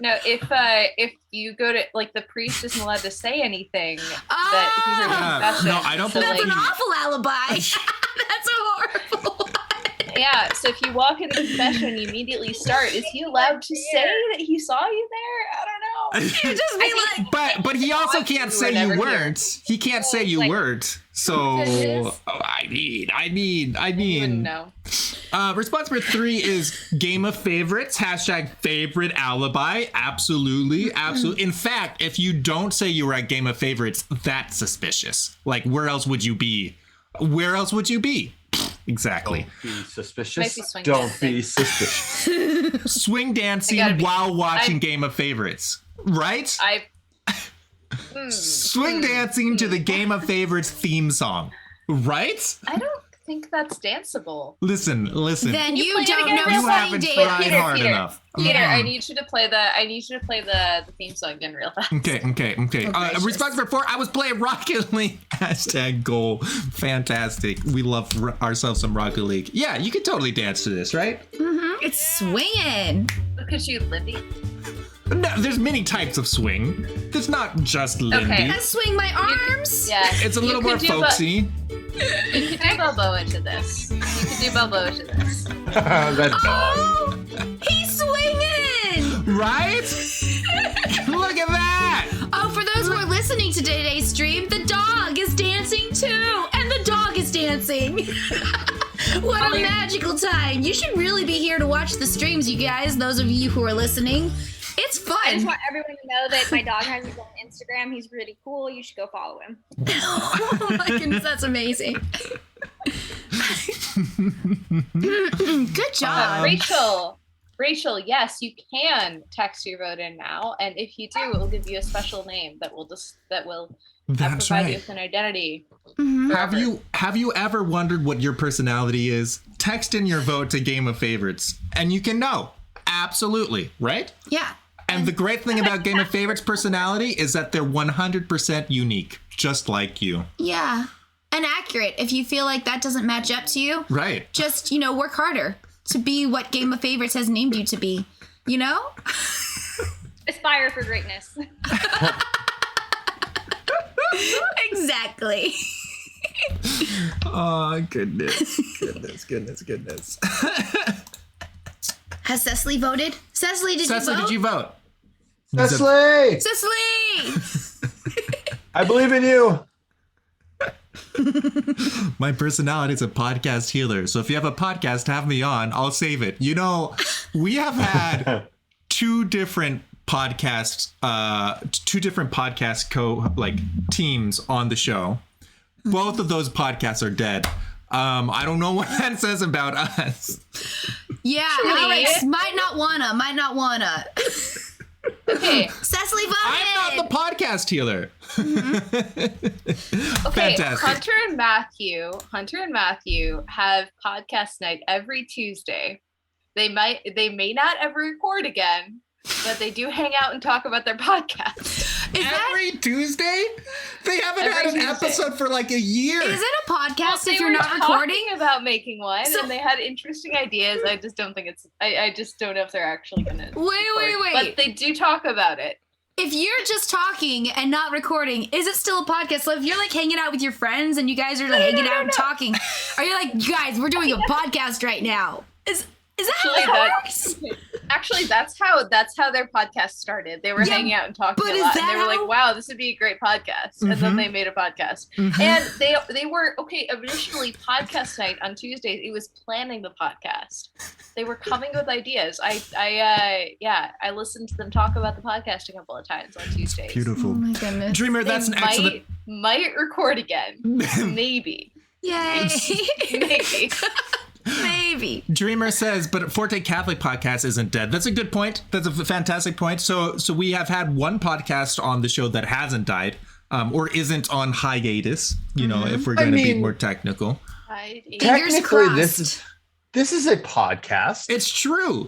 E: No, if you go to like the priest isn't allowed to say anything that he heard
B: Yeah.
E: confession.
B: No, I don't
E: so,
C: That's
E: like,
C: an awful alibi. That's a horrible one.
E: yeah, so if you walk into confession, you immediately start. Is he allowed to say that he saw you there? I don't know.
C: You just be like,
B: But he also can't say
E: never
B: you
E: here.
B: weren't. He can't say you
F: like-
B: weren't. So I mean.
E: You wouldn't know.
B: Response number 3 is game of favorites. Hashtag favorite alibi. Absolutely. In fact, if you don't say you were at game of favorites, that's suspicious. Like, where else would you be? Exactly.
D: Don't be suspicious.
E: Might be swing
D: Don't
E: dancing.
D: be suspicious.
B: Swing dancing
E: I gotta be-
B: while watching game of favorites. Right? Swing dancing to the Game of Favorites theme song, right?
E: I don't think that's danceable.
B: Listen.
C: then you
E: play it
C: don't
E: again
C: know
E: real
B: You
E: fast.
C: swing
B: haven't
C: dance.
B: tried hard
E: Peter.
B: enough.
E: Peter, I need you to play the theme song again real fast.
B: Okay.
E: gracious.
B: Response number 4, I was playing Rocket League. Hashtag goal. Fantastic. We love ourselves some Rocket League. Yeah, you could totally dance to this, right?
C: It's swinging.
E: Look at you, Lindy.
B: No, there's many types of swing. There's not just Lindy.
E: Okay.
C: I swing my arms.
E: Yeah,
B: It's a
E: you
B: little
E: could
B: more
E: do
B: folksy.
E: You could do Balboa to this.
D: That dog.
C: Oh, he's swinging.
B: Right? Look at that.
C: Oh, for those who are listening to today's stream, the dog is dancing too, and the dog is dancing. What a magical time. You should really be here to watch the streams, you guys, those of you who are listening. It's
F: I just
C: fun.
F: want everyone to know that my dog has his own Instagram. He's really cool. You should go follow him.
C: Oh my goodness, that's amazing. Good job.
E: Rachel, yes, you can text your vote in now, and if you do, it will give you a special name that will
B: That's
E: provide you
B: right.
E: with an identity.
B: Have you ever wondered what your personality is? Text in your vote to Game of Favorites, and you can know. Absolutely, right?
C: Yeah.
B: And the great thing about Game of Favorites personality is that they're 100% unique, just like you.
C: Yeah. And accurate. If you feel like that doesn't match up to you,
B: Right.
C: just, work harder to be what Game of Favorites has named you to be. You know?
F: Aspire for greatness.
C: Exactly.
B: Oh, goodness. Goodness.
C: Has Cecily voted? Cecily, did
B: Cecily,
C: you vote?
B: did you vote?
D: Cecily,
C: Cecily!
D: I believe in you.
B: My personality is a podcast healer. So if you have a podcast, have me on. I'll save it. We have had two different podcast teams on the show. Both of those podcasts are dead. I don't know what that says about us.
C: Yeah, Alex might not wanna.
E: Okay,
C: Cecily voted!
B: I'm not the podcast healer.
E: okay.
B: Fantastic.
E: Hunter and Matthew have podcast night every Tuesday. They may not ever record again, but they do hang out and talk about their podcast.
B: Every Tuesday? They haven't had an episode for like a year.
C: Is it a podcast
E: They
C: if you're
E: were
C: not recording?
E: talking about making one,
C: So-
E: and they had interesting ideas. I just don't think it's. I just don't know if they're actually gonna.
C: Wait.
E: But they do talk about it.
C: If you're just talking and not recording, is it still a podcast? So if you're like hanging out with your friends and you guys are like hanging out and talking, are you like, guys, we're doing a podcast right now? Is that how that works?
E: Actually, that's how their podcast started. They were
C: Yeah,
E: hanging out and talking
C: but
E: a
C: is
E: lot, and
C: that
E: they were
C: how-
E: like, "Wow, this would be a great podcast." And then they made a podcast. And they were okay. Initially, podcast night on Tuesdays. It was planning the podcast. They were coming with ideas. I listened to them talk about the podcast a couple of times on Tuesdays.
C: Oh
B: Beautiful.
C: my goodness.
B: Dreamer, that's an excellent.
E: Might record again. Maybe.
C: Yay.
E: Maybe.
C: Maybe.
B: Dreamer says, but Forte Catholic podcast isn't dead. That's a good point. That's a fantastic point. So we have had one podcast on the show that hasn't died, or isn't on hiatus, if we're going to be more technical.
D: Technically,
C: crossed.
D: this is a podcast.
B: It's true.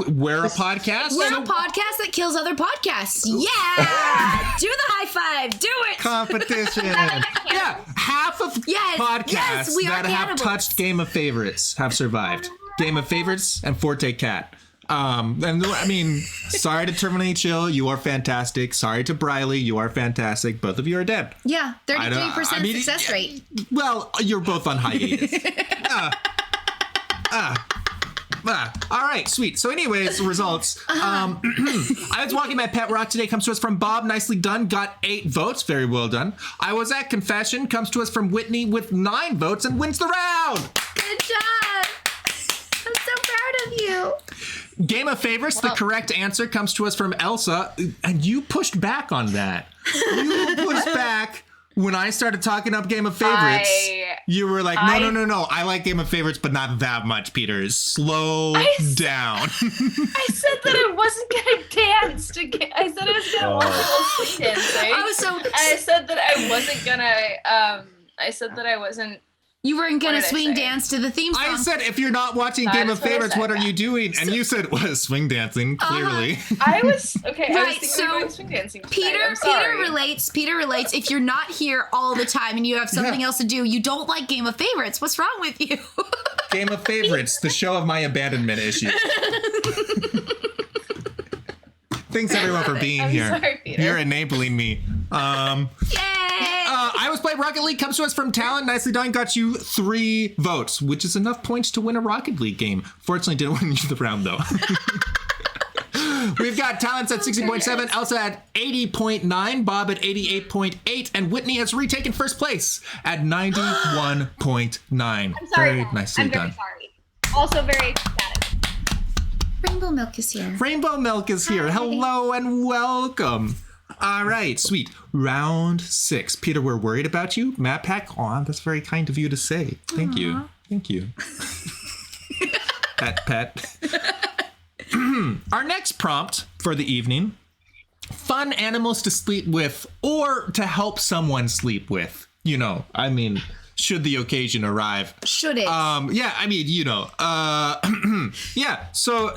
B: We're a podcast.
C: We're a podcast that kills other podcasts. Yeah. Do the high five. Do it.
B: Competition. Yeah. Half of
C: Yes,
B: podcasts
C: yes, we are
B: that have
C: cannibals.
B: touched Game of Favorites have survived. Game of Favorites and Forte Cat. And I mean, sorry to Terminally Chill, you are fantastic. Sorry to Briley, you are fantastic. Both of you are dead.
C: Yeah. 33%
B: I mean,
C: success rate.
B: Well, you're both on hiatus. All right, sweet. So anyways, results. I was walking my pet rock today, comes to us from Bob, nicely done, got 8 votes, very well done. I was at confession, comes to us from Whitney with 9 votes and wins the round.
C: Good job. I'm so proud of you.
B: Game of Favorites, the correct answer comes to us from Elsa, and you pushed back on that. You pushed back when I started talking up Game of Favorites. You were like, no. I like Game of Favorites, but not that much, Peter. Slow down.
E: I said that I wasn't gonna dance. I said I was gonna watch people swing dancing.
C: Oh, so
E: and I said that I wasn't gonna. I said that I wasn't.
C: you weren't
E: What
C: gonna
E: did I
C: swing
E: say?
C: dance to the theme song.
B: I said, if you're not watching
E: That
B: Game
E: is
B: of
E: what I
B: Favorites,
E: said,
B: what are
E: yeah.
B: you doing? And you said, well, swing dancing, clearly.
E: I was okay. I was
C: Right,
E: thinking
C: so
E: of going swing dancing tonight.
C: Peter
E: I'm sorry.
C: Peter relates. If you're not here all the time and you have something else to do, you don't like Game of Favorites. What's wrong with you?
B: Game of Favorites, the show of my abandonment issue. Thanks everyone for being
E: I'm
B: here.
E: sorry, Peter.
B: You're enabling me.
C: Yay!
B: I was playing Rocket League, comes to us from Talon. Nicely done, got you 3 votes, which is enough points to win a Rocket League game. Fortunately, didn't win you the round though. We've got Talents at 60.7, Elsa at 80.9, Bob at 88.8, and Whitney has retaken first place at 91.9.
F: I'm sorry.
B: Very
F: Bob.
B: nicely
F: I'm very
B: done.
F: sorry. Also very ecstatic.
C: Rainbow Milk is here.
B: Rainbow Milk is here. Hello and welcome. All right, sweet. Round 6. Peter, we're worried about you. Matt Pack, aw, that's very kind of you to say. Thank you. Thank you. Pet. Our next prompt for the evening: fun animals to sleep with or to help someone sleep with. You know, I mean, should the occasion arrive.
C: Should it?
B: Yeah, I mean, you know, yeah. So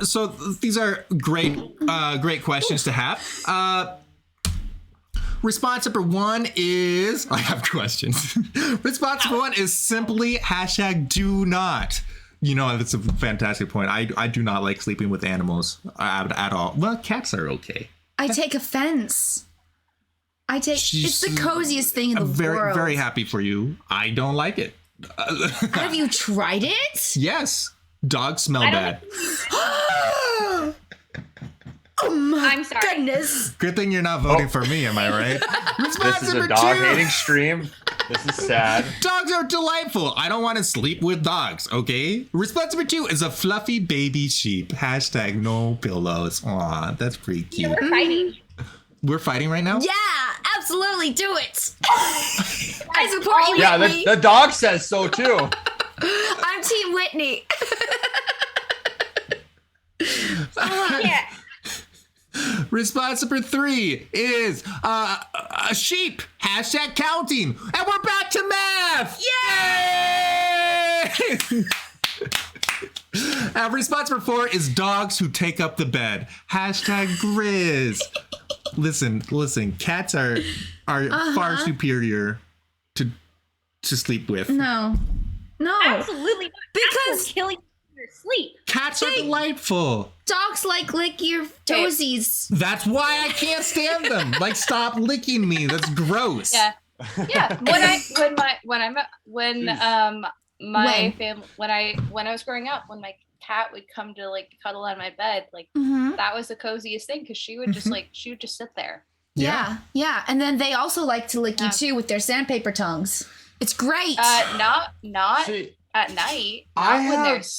B: these are great questions to have. Response number 1 is, I have questions. Response number 1 is simply #do not. You know, that's a fantastic point. I do not like sleeping with animals at all. Well, cats are okay.
C: I take offense. It's the coziest thing in the
B: I'm very,
C: world.
B: very happy for you. I don't like it.
C: Have you tried it?
B: Yes. Dogs smell bad.
C: Oh my
F: I'm sorry.
C: goodness.
B: Good thing you're not voting for me, am I right? Response
D: This is a
B: number
D: dog
B: 2.
D: hating stream. This is sad.
B: Dogs are delightful. I don't want to sleep with dogs, okay? Response number 2 is a fluffy baby sheep. #no pillows. Aw, that's pretty
F: Yeah,
B: cute.
F: we're fighting.
B: We're fighting right now?
C: Yeah, absolutely. Do it. I support you,
D: Yeah,
C: Whitney.
D: the dog says so too.
C: I'm Team Whitney.
F: Yeah.
B: Response number 3 is a sheep. #counting. And we're back to math. Yay! Response number 4 is dogs who take up the bed. #Grizz. Listen. Cats are far superior to sleep with.
C: No.
F: Absolutely not.
C: Because-
F: Cats will kill you in your sleep.
B: Cats are delightful.
C: Dogs like lick your toesies.
B: That's why I can't stand them. Like, stop licking me. That's gross.
E: Yeah. Yeah. When I was growing up, when my cat would come to like cuddle on my bed, like that was the coziest thing because she would just sit there.
C: Yeah. And then they also like to lick you too with their sandpaper tongues. It's great.
E: Not
D: See,
E: at night.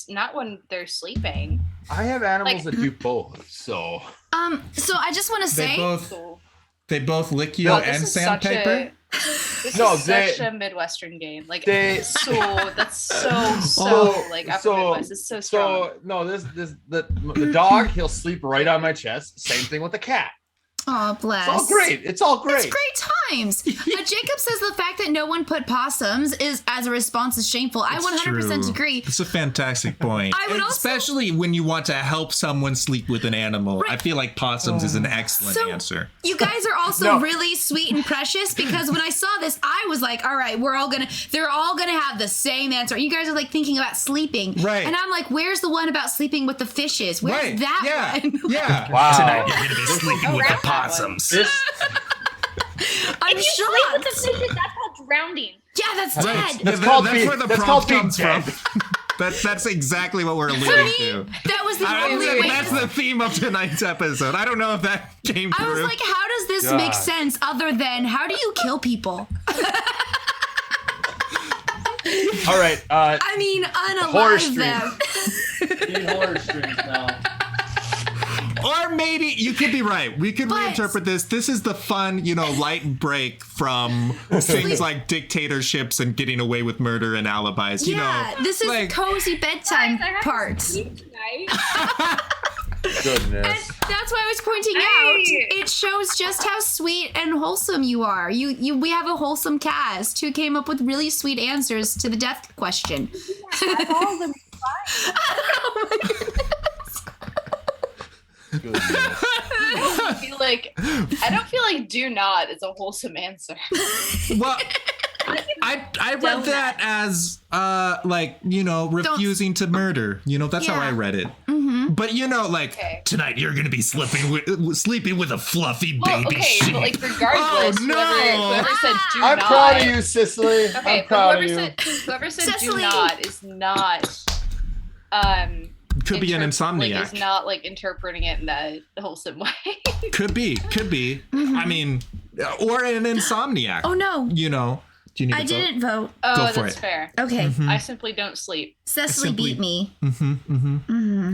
E: Not when they're sleeping.
D: I have animals
E: Like-
D: that do both, so
C: So I just want to say,
B: They both lick you
E: No,
B: and
E: this is such
B: sandpaper?
E: such a Midwestern game. Like that's so like upper Midwest. It's so strong.
D: the dog, he'll sleep right on my chest. Same thing with the cat.
C: oh bless.
D: It's all great.
C: It's great times. Jacob says the fact that no one put possums is as a response is shameful. I 100%
B: True.
C: agree.
B: It's a fantastic point.
C: I would
B: And
C: also-
B: especially when you want to help someone sleep with an animal. I feel like possums is an excellent
C: So-
B: answer.
C: You guys are also really sweet and precious because when I saw this, I was like, all right, they're all gonna have the same answer. You guys are like thinking about sleeping.
B: Right.
C: And I'm like, where's the one about sleeping with the fishes? Where's
B: Right.
C: that one?
B: Yeah.
D: Wow.
B: Tonight you're going to be sleeping with the possums.
C: I'm
F: If you sleep with the
C: shocked.
F: fishes, that's called drowning.
C: Yeah, that's
B: Right.
C: dead.
D: That's called
B: that's
D: being-
B: where the
D: that's
B: prompt
D: called being
B: comes
D: dead.
B: from. That's exactly what we're alluding to.
C: That was the
B: I would
C: only
B: say
C: way.
B: that's the theme of tonight's episode. I don't know if that came
C: I was
B: through.
C: like, how does this make
D: God.
C: sense other than how do you kill people?
D: All right.
C: I mean,
D: Horror
C: unalive
D: stream.
C: them.
H: Need horror streams now.
B: Or maybe you could be right. We could
C: But-
B: reinterpret this. This is the fun, light break from things like dictatorships and getting away with murder and alibis.
C: Yeah, this is
B: like-
C: cozy bedtime
F: Guys, I have to
C: parts.
F: sleep tonight.
D: goodness.
C: That's why I was pointing
F: Hey.
C: out. It shows just how sweet and wholesome you are. We have a wholesome cast who came up with really sweet answers to the death question.
F: All of them.
D: Goodness.
E: I don't feel like do not is a wholesome answer.
B: Well, I read that as refusing to murder. That's how
C: Yeah.
B: I read it. But
E: Okay.
B: tonight you're gonna be sleeping with a fluffy
E: Well,
B: baby
E: okay,
B: sheep.
E: but like regardless,
B: Oh, no.
E: whoever said do
D: I'm
E: not.
D: proud of you, Cicely.
E: Okay,
D: I'm proud of
E: whoever
D: you.
E: said do
C: Cecily.
E: not is not
B: Could be an insomniac.
E: Like, is not like interpreting it in a wholesome way.
B: Could be. I mean, or an insomniac.
C: Oh no.
B: You know. Do you need
C: I
B: to
C: didn't vote.
E: Oh,
B: Go for
E: that's
B: it.
E: fair.
C: Okay.
E: I simply don't sleep.
C: Cecily
B: Simply-
C: beat me.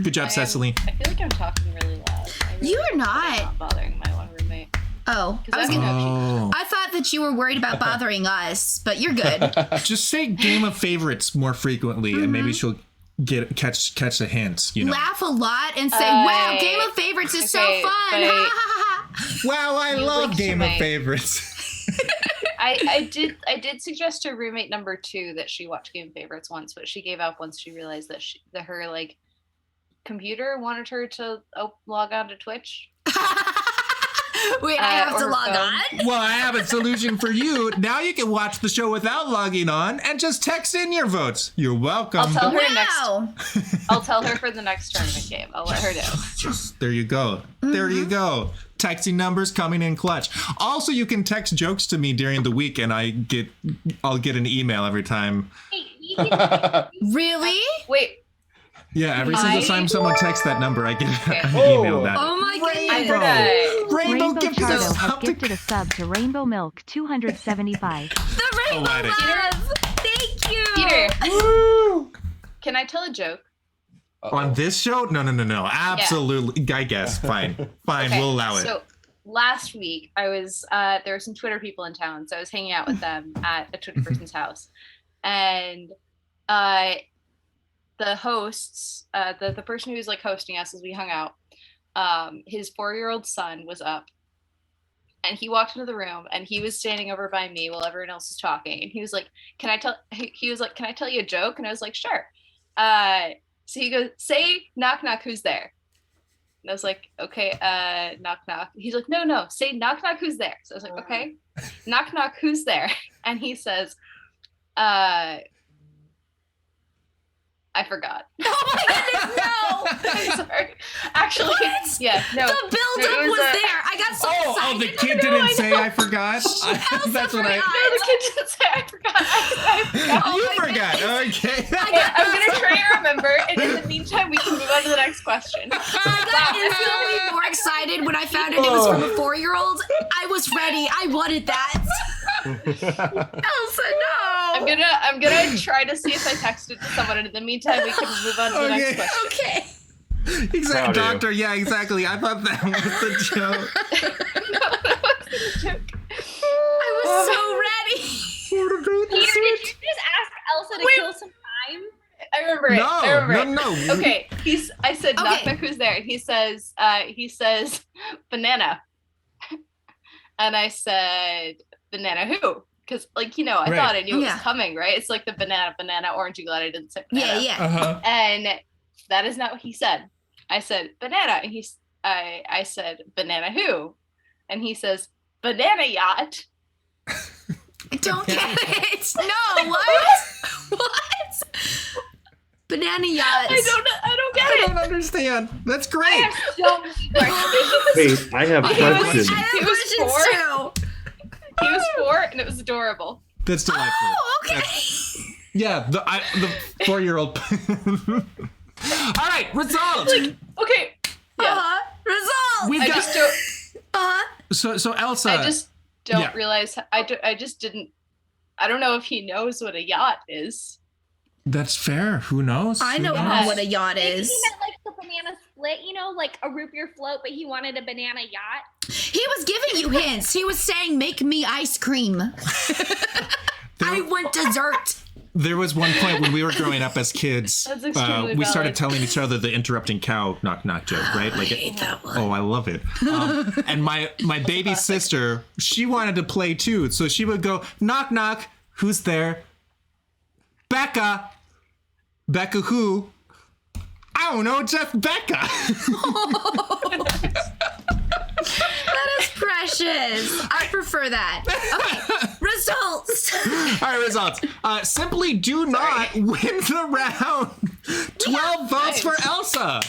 B: Good job, Cecily.
E: I feel like I'm talking really loud. I really
C: You are
E: hope I'm
C: not.
E: not bothering my one roommate.
C: Oh.
E: Because I was gonna.
B: Oh.
C: I thought that you were worried about bothering us, but you're good.
B: Just say Game of Favorites more frequently, and maybe she'll catch the hints. You know.
C: Laugh a lot and say, "Wow, Game of Favorites is so
E: Okay,
C: fun!"
E: but-
C: Ha, ha, ha, ha.
B: Wow, I
E: You
B: love
E: linked
B: Game
E: to
B: of
E: my-
B: Favorites.
E: I did suggest to roommate number 2 that she watch Game Favorites once, but she gave up once she realized that her like computer wanted her to log on to Twitch.
C: Wait, I have
E: or
C: to
E: her
C: log
E: phone.
C: on.
B: Well, I have a solution for you. Now you can watch the show without logging on and just text in your votes. You're welcome.
E: I'll tell her next.
C: Wow.
E: I'll tell her for the next tournament game. I'll let her know.
B: There you go. There you go. Texting numbers coming in clutch. Also, you can text jokes to me during the week, and I'll get an email every time.
F: Hey, you can-
C: Really?
E: Wait,
B: Yeah, every single
E: I-
B: time someone texts that number, I get an
D: Oh.
B: email that.
C: Oh my
E: I
C: goodness.
E: heard a
B: Rainbow gifted
A: Chardo
B: us
A: has
B: something.
A: gifted a sub to Rainbow Milk 275.
C: The rainbow
B: Poetic.
C: love. Thank you.
E: Peter. Can I tell a joke?
B: On this show? No. Absolutely. I guess. Fine.
E: Okay,
B: We'll allow it.
E: So last week I was there were some Twitter people in town, so I was hanging out with them at a Twitter person's house, and the hosts, the person who was like hosting us as we hung out, his 4-year-old son was up, and he walked into the room, and he was standing over by me while everyone else was talking, and he was like, "Can I tell?" He was like, "Can I tell you a joke?" And I was like, "Sure." So he goes, "Say knock knock, who's there?" And I was like, "Okay, knock knock." He's like, "No, say knock knock, who's there?" So I was like, "Okay, knock knock, who's there?" And he says, I forgot.
C: Oh my goodness, no.
E: I'm sorry. Actually, yeah, no.
C: The buildup
E: There
C: was
E: was a-
C: there. I got so
B: Oh, the
C: excited.
B: kid didn't say I forgot. That's what I.
E: No, the kid didn't say I forgot. I forgot.
C: Oh
B: You
C: my
B: forgot.
C: goodness.
B: Okay.
E: Yeah, I'm gonna try to remember, and in the meantime, we can move on to the next question.
C: I got instantly more excited when I found out it was from a 4-year-old. I was ready. I wanted that. Elsa, no.
E: I'm gonna try to see if I texted to someone, and in the meantime, we can move on to the next
B: Okay.
E: question.
C: Okay.
B: Exactly,
D: Proud of you.
B: doctor. Yeah, exactly. I thought that was the joke.
C: I was so ready.
F: Peter, did you just ask Elsa to kill some time?
E: I remember it. I remember it.
B: No.
E: Okay, I said knock
C: Okay.
E: knock, who's there? And he says banana. And I said banana who? Because like I
B: Right.
E: thought I knew it
C: Yeah.
E: was coming, right? It's like the banana, orange. You glad I didn't say banana.
C: Yeah.
B: Uh-huh.
E: And that is not what he said. I said banana, and I said banana who? And he says banana yacht.
C: I don't get it. No, what? What? Banana yachts.
E: I don't get
B: I
E: it.
B: don't understand. That's
F: I
B: great.
F: have so many questions.
G: Wait, I have
E: He was-
G: questions.
C: I have
E: He was
C: questions
E: 4.
C: too.
E: He was 4, and it was adorable.
B: That's delightful.
C: Oh, okay.
B: Yeah, the 4-year-old. All right, results.
E: Okay. Yeah.
C: Results.
B: We've
E: I
B: got
E: just don't.
B: so Elsa.
E: I just don't
B: yeah.
E: realize. I just didn't. I don't know if he knows what a yacht is.
B: That's fair. Who knows?
C: I know
B: Who knows?
C: what a yacht
F: Maybe
C: is.
F: he meant like the banana split, like a root beer float, but he wanted a banana yacht.
C: He was giving you hints. He was saying, "Make me ice cream." I want dessert.
B: There was one point when we were growing up as kids.
E: That's extremely
B: we started
E: valid.
B: telling each other the interrupting cow knock knock joke, right? Like,
C: I hate that one.
B: oh, I love it. And my baby sister, she wanted to play too, so she would go knock knock. Who's there? Becca. Becca who? I don't know, just Becca.
C: That is precious. I prefer that. Okay, results.
B: All right, results. Simply do not win the round. 12 votes for Elsa.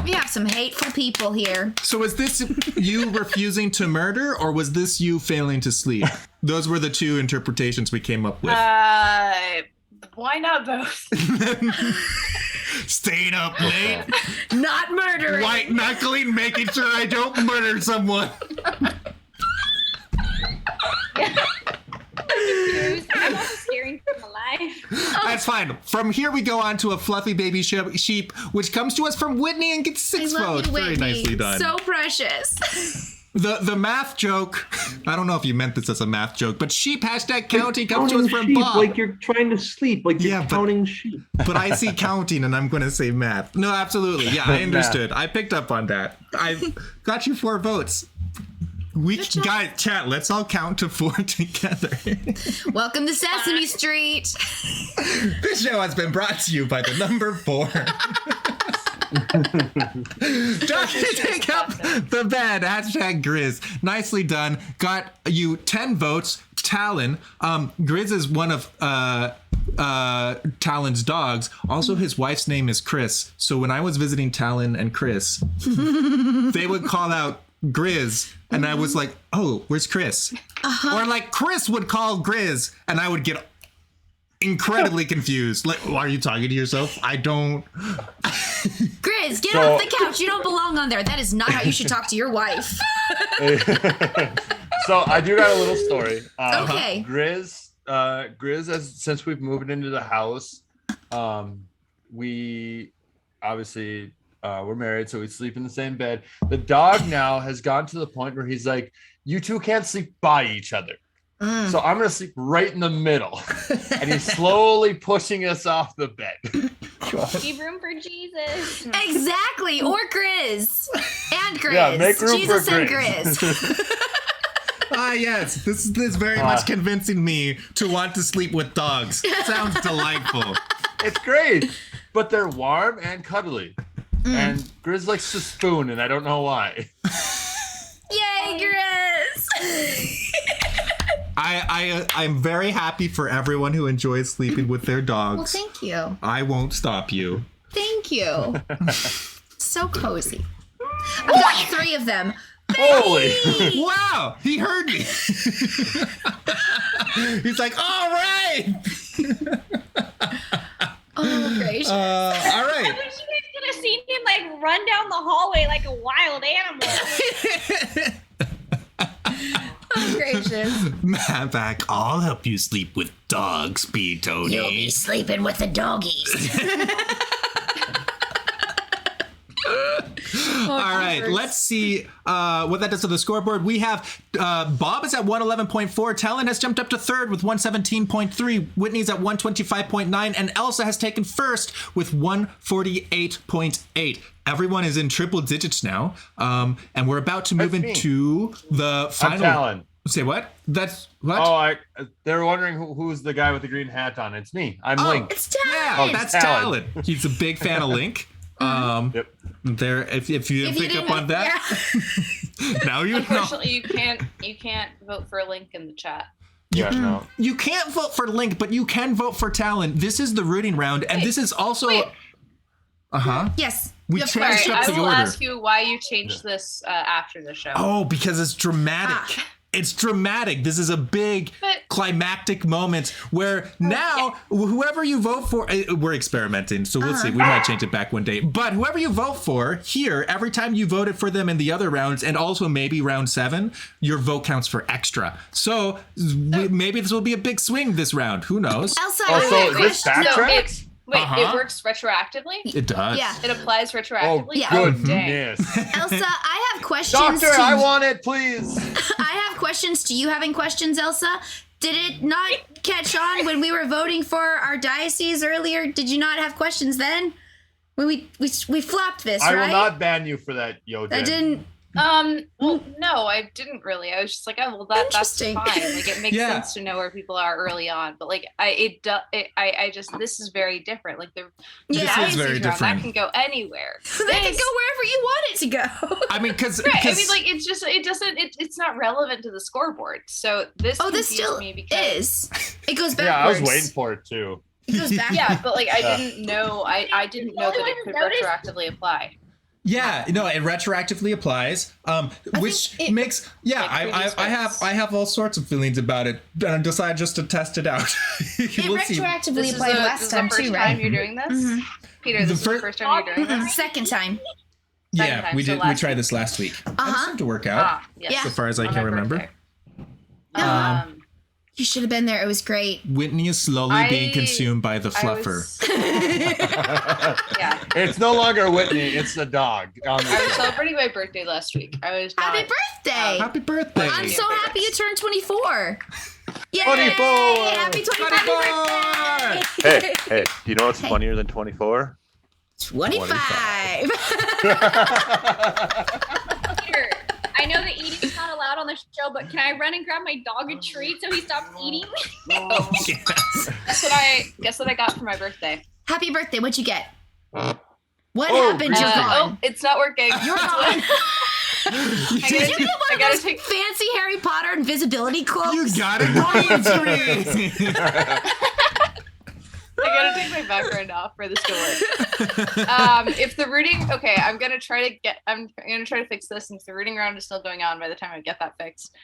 C: We have some hateful people here.
B: So was this you refusing to murder, or was this you failing to sleep? Those were the two interpretations we came up with.
E: Why not both?
B: Staying up late,
C: Not murdering.
B: white knuckling, making sure I don't murder someone.
F: I'm also scaring for my life.
B: That's fine. From here we go on to a fluffy baby sheep, which comes to us from Whitney and gets 6
C: I love
B: votes.
C: you,
B: Very
C: Whitney.
B: nicely done.
C: So precious.
B: The math joke, I don't know if you meant this as a math joke, but sheep hashtag counting comes to us from
G: sheep,
B: Bob.
G: like you're trying to sleep, like you're
B: Yeah, but-
G: counting sheep.
B: But I see counting and I'm going to say math. No, absolutely. Yeah, I understood. I picked up on that. I got you 4 votes. Guys, chat, let's all count to 4 together.
C: Welcome to Sesame Street.
B: This show has been brought to you by the number 4. Don't take up the bed. Hashtag Grizz. Nicely done. Got you 10 votes. Talon. Grizz is one of Talon's dogs. Also, his wife's name is Chris. So when I was visiting Talon and Chris, they would call out Grizz, and I was like, "Oh, where's Chris?" Or like Chris would call Grizz, and I would get incredibly confused. Like, why are you talking to yourself? I don't.
C: Grizz, get off the couch. You don't belong on there. That is not how you should talk to your wife.
D: So I do got a little story.
C: Okay.
D: Grizz, since we've moved into the house, we obviously we're married, so we sleep in the same bed. The dog now has gone to the point where he's like, "You two can't sleep by each other." So I'm gonna sleep right in the middle, and he's slowly pushing us off the bed.
F: Leave room for Jesus.
C: Exactly. Or Grizz. And Grizz.
D: Yeah, make room
C: Jesus
D: for
C: and
D: Grizz.
B: Ah, yes. This is very much convincing me to want to sleep with dogs. Sounds delightful.
D: It's great, but they're warm and cuddly. And Grizz likes to spoon, and I don't know why.
C: Yay, Grizz.
B: I'm very happy for everyone who enjoys sleeping with their dogs.
C: Well, thank you.
B: I won't stop you.
C: Thank you. So cozy. I've got 3 of them.
D: Holy!
B: Wow, he heard me. He's like, all right.
C: Oh, gracious.
B: All
F: I
B: right.
F: wish you guys could have seen him like run down the hallway like a wild animal.
C: Oh, gracious.
B: Matt back. I'll help you sleep with dogs, B. Tony.
C: You'll be sleeping with the doggies.
B: All right, let's see what that does to the scoreboard. We have Bob is at 111.4. Talon has jumped up to third with 117.3. Whitney's at 125.9. And Elsa has taken first with 148.8. Everyone is in triple digits now. And we're about to move
D: That's me.
B: into the final.
D: I'm Talon.
B: Say what? That's what?
D: Oh, they're wondering who's the guy with the green hat on. It's me. I'm Link.
C: It's Talon.
B: Yeah,
D: Oh,
B: that's
D: Talon.
B: Talon. He's a big fan of Link.
D: Yep.
B: There, if you didn't pick up on that, now you know.
E: Unfortunately, you can't vote for a link in the chat.
D: Yeah, no.
B: You can't vote for Link, but you can vote for Talon. This is the rooting round, and this is also.
C: Yes.
B: We
C: You have
B: changed
E: Sorry,
B: up
E: I
B: the
E: will
B: order.
E: ask you why you changed this after the show.
B: Oh, because it's dramatic. It's dramatic. This is a big
E: But-
B: climactic moment where now whoever you vote for, we're experimenting, so we'll see. We might change it back one day. But whoever you vote for here, every time you voted for them in the other rounds, and also maybe round 7, your vote counts for extra. So maybe this will be a big swing this round. Who knows?
C: Elsa,
D: Oh,
C: I have
D: so
C: a
D: this
C: question.
D: backtracks?
E: It works retroactively?
B: It does.
C: Yeah.
E: It applies retroactively?
D: Oh,
C: Yeah.
E: Oh,
D: goodness.
C: Elsa, I have questions.
D: Doctor,
C: to
D: I want it, please.
C: I have questions. Do you having questions, Elsa? Did it not catch on when we were voting for our diocese earlier? Did you not have questions then? When we flopped this,
D: I
C: right?
D: will not ban you for that, Yo.
C: I didn't.
E: Well, no, I didn't really. I was just like, oh, well, that's
C: Interesting.
E: fine. Like, it makes
B: Yeah.
E: sense to know where people are early on. But like, I just, this is very different. Like the
C: Yeah.
B: This is
E: diocese
B: very
E: round,
B: different.
E: that can go anywhere.
C: That can go wherever you want it to go.
B: I mean, because
E: Right. I mean, like, it's just, it's not relevant to the scoreboard. So this
C: Oh, this
E: confused
C: still
E: me because
C: is. It goes backwards.
D: Yeah, I was waiting for it too.
C: It goes backwards.
E: yeah, but like, I didn't know. I didn't know that it could
F: Notice?
E: retroactively apply.
B: yeah, no, it retroactively applies, which
C: think it-
B: makes
E: Like
B: I
E: previous ones.
B: have all sorts of feelings about it, and I decided just to test it out.
C: It
B: We'll see.
C: retroactively
E: This is
C: applied
E: the
C: last time
E: first
C: too,
E: time
C: right?
E: you're doing this.
C: Mhm.
E: Peter, this is the first time you're doing this?
C: Second time.
B: Yeah,
E: time,
B: we
E: so
B: did. We
E: last
B: tried
E: week.
B: this last week. That seemed to work out
E: Ah, yes.
C: Yeah.
B: so far as I
E: On
B: can
E: my
B: remember.
E: birthday.
C: You should have been there. It was great.
B: Whitney is slowly being
E: I-
B: consumed by the
E: I
B: fluffer.
E: was- yeah.
D: It's no longer Whitney, it's the dog. On the
E: I was
D: show.
E: celebrating my birthday last week. I was
C: Happy
E: not-
C: birthday.
B: Happy birthday!
C: I'm so happy you turned 24. Yay!
D: 24.
C: Happy 25th birthday.
I: Hey, do you know what's funnier than 24?
C: 25.
F: Peter, I know that eating's not allowed on the show, but can I run and grab my dog a treat so he stops eating?
E: Oh, guess what I got for my birthday.
C: Happy birthday. What'd you get? What
D: Oh,
C: happened? You're
E: Oh,
C: gone.
E: it's not working.
C: You're gone.
E: I
C: Did you
E: gotta,
C: get
E: I
C: one of
E: gotta
C: those
E: take.
C: fancy Harry Potter invisibility cloaks?
B: You got it, green
E: I gotta take my background off for this to work. If the rooting, okay, I'm gonna try to fix this. And if the rooting round is still going on by the time I get that fixed,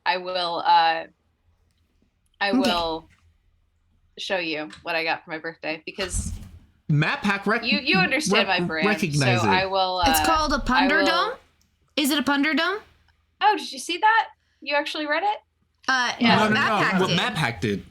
E: I will show you what I got for my birthday because
B: Map hack
E: you understand my brand.
B: Recognize
E: so
B: it.
E: I will.
C: It's called a Punderdome.
E: will-
C: Is it a Punderdome?
E: Oh, did you see that? You actually read it?
C: No,
B: no,
C: Map Hack
B: What
C: did.
B: Map Hack did.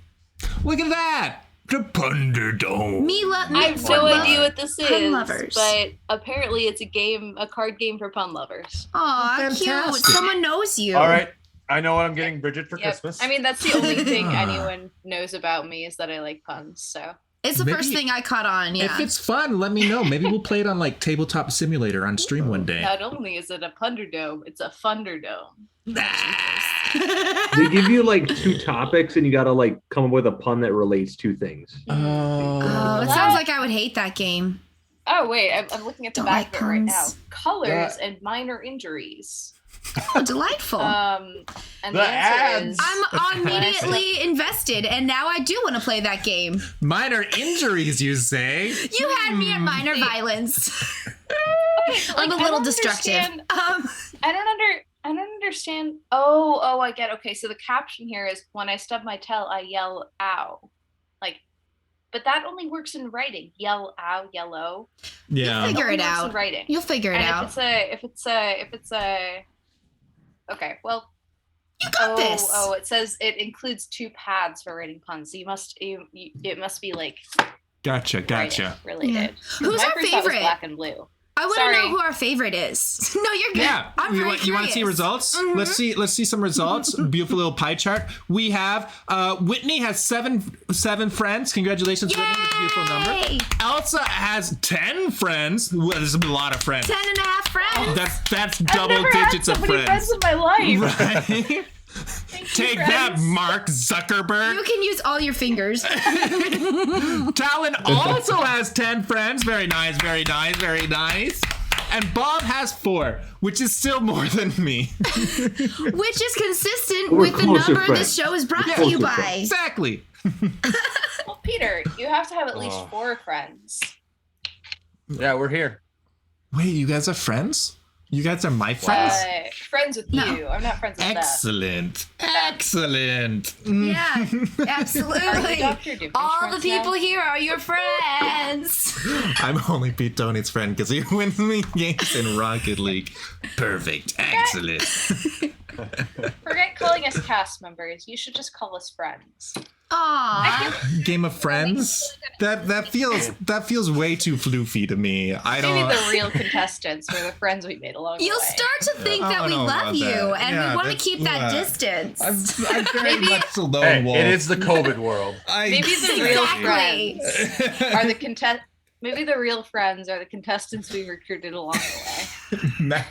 B: Look at that. The Punderdome.
E: I have no idea what this
C: pun
E: is,
C: lovers.
E: but apparently it's a card game for pun lovers.
C: Aw, cute.
B: Fantastic.
C: Someone knows you.
D: All right. I know what I'm getting Bridget for
E: Yep.
D: Christmas.
E: I mean, that's the only thing anyone knows about me is that I like puns. So
C: It's the
B: Maybe-
C: first thing I caught on, yeah.
B: If it's fun, let me know. Maybe we'll play it on like Tabletop Simulator on stream one day.
E: not only is it a Punderdome, it's a Funderdome.
G: They give you like 2 topics, and you gotta like come up with a pun that relates to things.
C: Oh, it sounds like I would hate that game.
E: Oh wait, I'm looking at the
C: Don't
E: back
C: like
E: of it right now.
C: puns.
E: Colors and minor injuries.
C: Oh, delightful.
E: And
D: The
E: the answer
D: ads.
E: is
C: I'm immediately invested, and now I do want to play that game.
B: Minor injuries, you say?
C: You had me at minor violence.
E: Okay, so,
C: I'm
E: like,
C: a
E: I
C: little
E: don't
C: destructive.
E: understand- I don't understand. Oh, I get. Okay, so the caption here is when I stub my toe, I yell "ow," like, but that only works in writing. Yell "ow," yellow.
B: Yeah.
C: Figure
E: Only
C: it
E: works
C: out.
E: in writing.
C: You'll figure it
E: And
C: out.
E: if it's a. Okay, well.
C: You got this.
E: Oh, it says it includes 2 paths for writing puns. So it must be like
B: Gotcha.
E: writing related.
C: Yeah. Who's
E: My
C: our
E: first thought was
C: favorite?
E: Black and blue.
C: I want to
E: Sorry.
C: know who our favorite is. No, you're good.
B: Yeah,
C: I'm
B: you
C: very
B: want to see
C: curious.
B: results?
C: Mhm.
B: Let's see some results. Beautiful little pie chart. We have Whitney has seven friends. Congratulations, Whitney. It's a beautiful number.
C: Yay!
B: Elsa has 10 friends. Well, there's a lot of friends.
C: 10 and a half friends.
B: That's double digits of friends.
E: in my life.
B: Right? Take that, Mark Zuckerberg.
C: You can use all your fingers.
B: Talon also has 10 friends. Very nice, very nice, very nice. And Bob has 4, which is still more than me.
C: Which is consistent
G: We're
C: with the
G: closer
C: number
G: friends.
C: this show is brought
B: Yeah.
C: to you
G: Closer
C: by.
G: friends.
B: Exactly.
E: Well, Peter, you have to have at least
D: Oh.
E: 4 friends.
D: Yeah, we're here.
B: Wait, you guys are friends? You guys are my friends?
E: Friends with
C: No.
E: you. I'm not friends with them.
B: Excellent. Excellent. Mm.
C: Yeah,
E: Are
C: absolutely.
E: you Dr. Doofenshmirtz
C: All the people
E: now?
C: here are your friends.
B: I'm only Pete Tony's friend because he wins me games in Rocket League. Perfect. Excellent.
E: Forget calling us cast members. You should just call us friends.
C: Aw.
B: Game of Friends? That feels way too floofy to me. I
E: Maybe
B: don't
E: the real contestants were the friends we made along
C: You'll
E: the way.
C: start to think
B: I
C: that
B: don't
C: we
B: know
C: love
B: about
C: you,
B: that.
C: and
B: Yeah,
C: we want to
B: that's-
C: keep that distance.
B: I'm very much a lone
D: Hey,
B: wolf.
D: it is the COVID world.
E: Maybe the real
C: Exactly.
E: friends are the Maybe the real friends are the contestants we recruited along the way.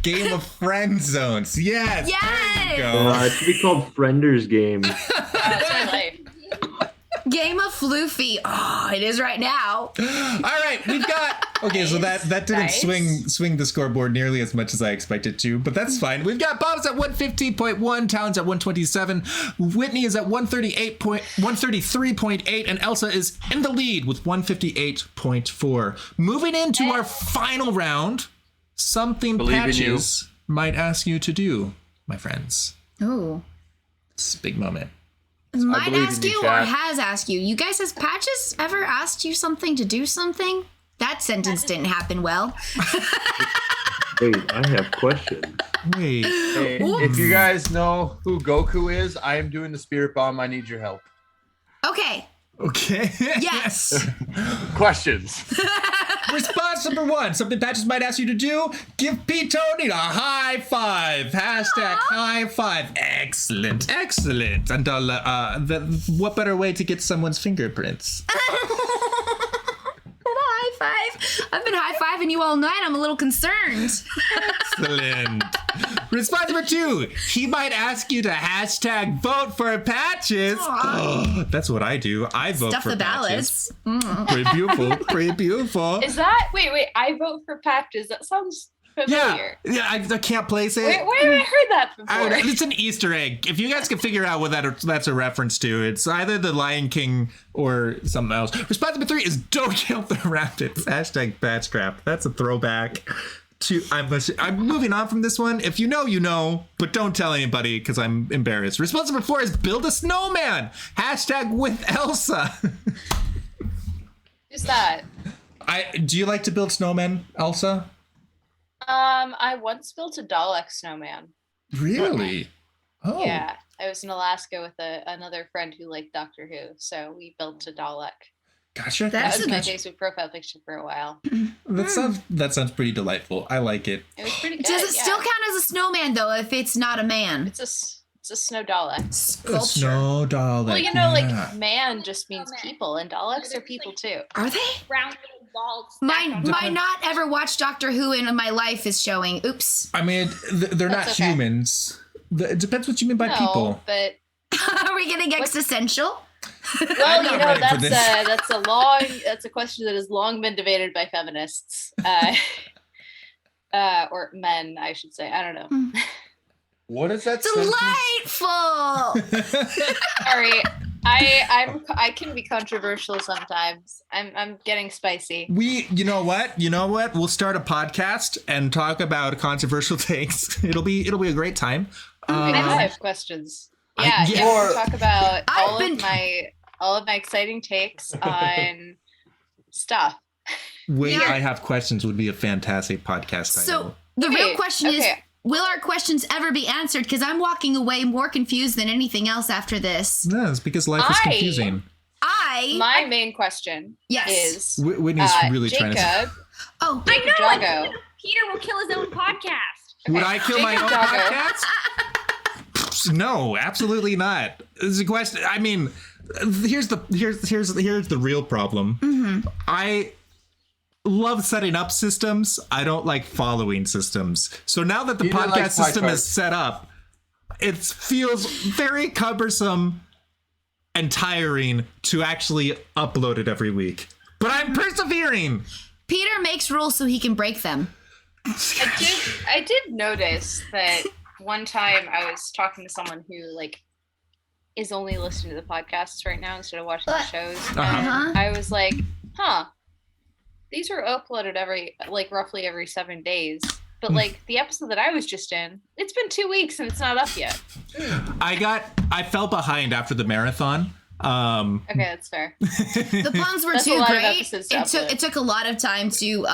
B: Game of Friend Zones. Yes.
C: Yes.
B: There you go.
G: It should be called Frienders Game.
E: That's my life.
C: Game of Floofy. Oh, it is right now.
B: All right, we've got okay. So that didn't
E: Nice.
B: swing the scoreboard nearly as much as I expected to, but that's fine. We've got Bob's at 115.1, Talon's at 127, Whitney is at 133.8, and Elsa is in the lead with 158.4. Moving into our final round, something
D: Believe in you.
B: Patches might ask you to do, my friends.
C: Oh.
B: It's a big moment.
C: Might
D: believe
C: ask
D: in you,
C: you or
D: chat.
C: has asked you. You guys, has Patches ever asked you something to do something? That sentence didn't happen well.
G: Wait, I have questions.
B: Wait.
D: Hey, if you guys know who Goku is, I am doing the spirit bomb. I need your help.
C: Okay.
B: Okay.
C: Yes.
D: Questions.
B: Response number 1. Something Patches might ask you to do. Give Pete Tony a high five. Hashtag high five. Excellent. Excellent. And what better way to get someone's fingerprints?
C: High five. I've been high-fiving you all night. I'm a little concerned.
B: Excellent. Response number 2. He might ask you to hashtag vote for Patches. Oh, that's what I do. I vote
C: Stuff
B: for
C: the
B: Patches.
C: ballots.
B: Pretty beautiful. Pretty beautiful.
E: Is that wait? I vote for Patches. That sounds familiar.
B: Yeah, I can't place it.
E: Where have I heard that before?
B: It's an Easter egg. If you guys can figure out what that's a reference to, it's either the Lion King or something else. Response number 3 is don't kill the rabbits. Hashtag Patchcraft. That's a throwback to. I'm moving on from this one. If you know, you know, but don't tell anybody because I'm embarrassed. Response number 4 is build a snowman. Hashtag with Elsa.
E: Who's that?
B: Do you like to build snowmen, Elsa?
E: I once built a Dalek snowman.
B: Really? Oh.
E: Yeah, I was in Alaska with another friend who liked Doctor Who, so we built a Dalek.
B: Gotcha.
C: That's
E: That was
C: a
E: my
C: good-
E: Facebook profile picture for a while.
B: That sounds pretty delightful. I like it.
E: It was pretty good.
C: Does it
E: yeah.
C: still count as a snowman, though, if it's not a man?
E: It's a snow Dalek.
B: A
C: Sculpture.
B: snow Dalek.
E: Well, you know,
B: yeah.
E: like man just means people, and Daleks are people too.
C: Are they?
F: Round little balls.
C: My not ever watched Doctor Who in my life is showing. Oops.
B: I mean, they're not
E: That's okay.
B: humans. It depends what you mean by
E: No,
B: people.
E: but
C: Are we getting existential?
E: well,
B: not
E: you know,
B: ready for
E: that's a question that has long been debated by feminists, or men, I should say. I don't know.
D: What is that sentence?
C: Delightful.
E: Sorry, I can be controversial sometimes. I'm getting spicy.
B: You know what? We'll start a podcast and talk about controversial takes. It'll be a great time.
E: I have questions.
B: yeah.
E: We'll talk about
C: I've
E: all of my exciting takes on stuff.
B: Wait,
C: Yeah.
B: I have questions would be a fantastic podcast
C: So
B: title.
C: the real
E: Okay,
C: question is,
E: okay.
C: will our questions ever be answered? Because I'm walking away more confused than anything else after this.
B: No, it's because life is confusing.
E: My main question
C: Yes.
E: is
B: Whitney's really
E: Jacob,
B: trying to.
C: Oh,
F: I know. I
E: Jago.
F: think Peter will kill his own podcast.
B: Would I kill my own
E: Jacob Doggo.
B: podcast? No, absolutely not. It's a question. I mean, here's the real problem.
C: Mm-hmm.
B: I love setting up systems. I don't like following systems. So now that the
D: You didn't
B: podcast
D: like pie
B: system is
D: charts.
B: set up, it feels very cumbersome and tiring to actually upload it every week. But I'm persevering.
C: Peter makes rules so he can break them.
E: I did notice that one time I was talking to someone who like is only listening to the podcasts right now instead of watching the shows.
C: Uh-huh.
E: And I was like, these are uploaded roughly every 7 days. But like the episode that I was just in, it's been 2 weeks and it's not up yet.
B: I fell behind after the marathon.
E: Okay, that's fair.
C: The puns were
E: That's a
C: too
E: lot of
C: great.
E: episodes to upload.
C: It took a lot of time to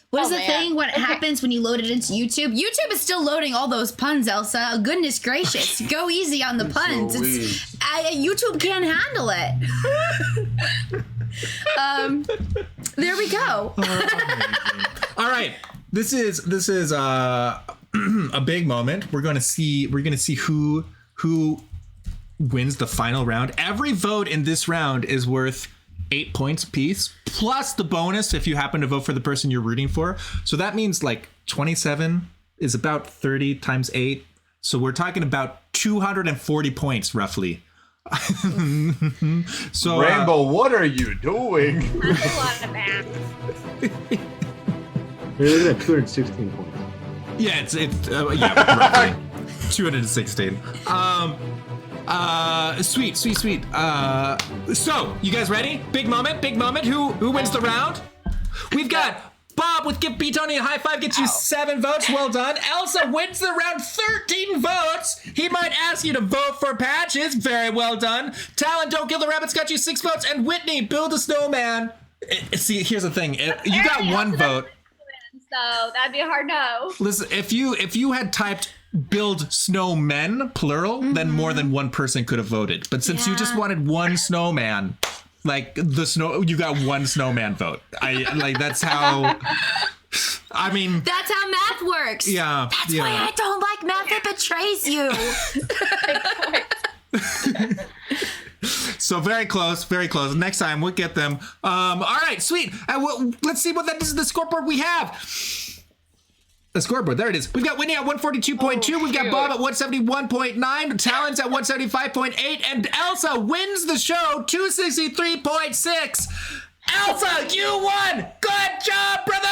C: what is the
E: man.
C: thing? What
E: Okay.
C: happens when you load it into YouTube? YouTube is still loading all those puns, Elsa. Goodness gracious. Go easy on the puns. YouTube can't handle it. There we go.
B: All right. This is a big moment. We're going to see who wins the final round. Every vote in this round is worth 8 points apiece, plus the bonus if you happen to vote for the person you're rooting for. So that means like 27 is about 30 times 8. So we're talking about 240 points roughly. So
D: Rainbow, what are you doing?
F: That's a lot of math.
G: Look at that, 216 points.
B: yeah, it's roughly 216. Sweet. So, you guys ready? Big moment. Who wins the round? We've got Bob with Give B Tony a high five gets you 7 votes. Well done. Elsa wins the round, 13 votes. He might ask you to vote for Patches. Very well done. Talon, Don't Kill the Rabbits got you 6 votes. And Whitney, Build a Snowman. See, here's the thing. You got 1 vote.
F: So that'd be a hard no.
B: Listen, if you had typed build snowmen, plural, then more than one person could have voted. But since you just wanted 1 snowman, like you got 1 snowman vote. That's how. I mean,
C: that's how math works.
B: Yeah.
C: That's why I don't like math. It betrays you.
B: So very close, very close. Next time we'll get them. All right, sweet. Let's see what that is. The scoreboard we have. The scoreboard, there it is. We've got Whitney at 142.2. We've got Bob at 171.9. Talon's at 175.8. And Elsa wins the show 263.6. Elsa, you won! Good job, brother!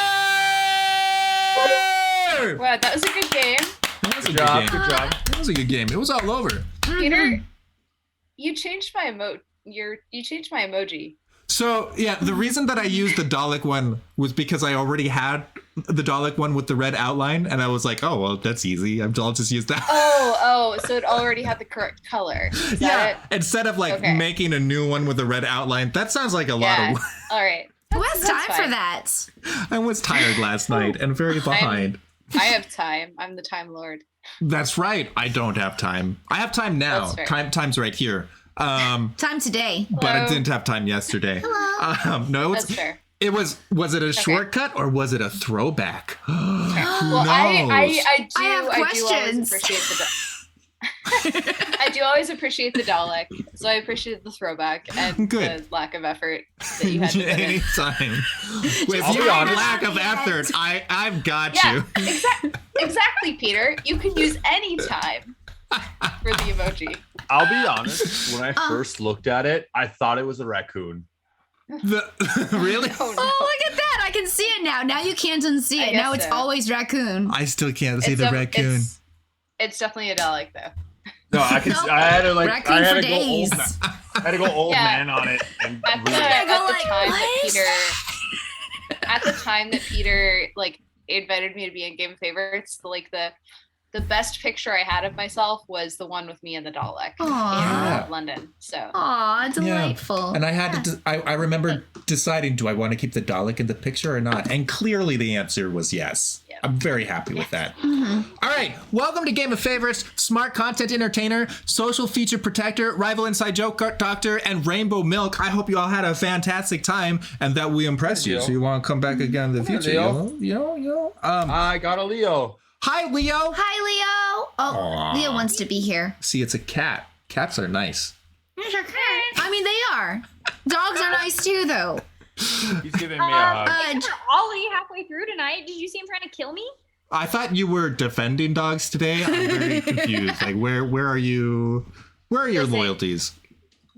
E: Wow, that was a good game.
B: That was a good game.
D: Good job.
B: That was a good game. It was all over.
E: Peter, you changed my you changed my emoji.
B: So, yeah, the reason that I used the Dalek one was because I already had the Dalek one with the red outline, and I was like, oh, well, that's easy. I'll just use that.
E: Oh, so it already had the correct color. Is that it?
B: Instead of making a new one with a red outline. That sounds like a lot of work.
E: All right.
C: Who has time for that?
B: I was tired last night and very behind.
E: I have time. I'm the Time Lord.
B: That's right. I don't have time. I have time now. Time's right here.
C: Time today.
B: But I didn't have time yesterday.
C: Hello.
B: No,
E: That's fair.
B: It was it a shortcut or was it a throwback? Who
E: Well,
B: knows?
E: I do always
C: questions.
E: appreciate the I do always appreciate the Dalek, so I appreciate the throwback and the lack of effort that you had to put in.
B: Anytime. With
E: I'll be
B: your
E: honest.
B: lack of effort, I've got
E: Yeah,
B: you.
E: exactly, Peter. You can use any time for the emoji.
D: I'll be honest. When I first looked at it, I thought it was a raccoon.
B: Really?
C: Oh, look at that. I can see it now. Now you can't unsee it. Now it's always raccoon.
B: I still can't see the raccoon.
E: It's definitely a Dalek, though.
D: No, I can. I had to
C: Raccoon
D: I had
C: for
D: to go old.
C: days.
D: I had to go old man on it. And
E: At the time that Peter invited me to be in Game Favorites, the best picture I had of myself was the one with me and the Dalek in London. So,
C: delightful.
B: And I had to. I remember deciding, do I want to keep the Dalek in the picture or not? And clearly the answer was yes. I'm very happy with that. All right, welcome to Game of Favorites, smart content entertainer, social feature protector, rival inside joke doctor, and rainbow milk. I hope you all had a fantastic time and that we impressed you. So you want to come back again in the future? Leo.
D: I got a Leo.
B: Hi, Leo.
C: Hi, Leo. Oh,
B: Aww.
C: Leo wants to be here.
B: See, it's a cat. Cats are nice.
C: I mean, they are. Dogs are nice too, though.
D: He's giving me a hug.
F: Thanks for Ollie halfway through tonight. Did you see him trying to kill me?
B: I thought you were defending dogs today. I'm very confused. Like, where are you? Where are your loyalties?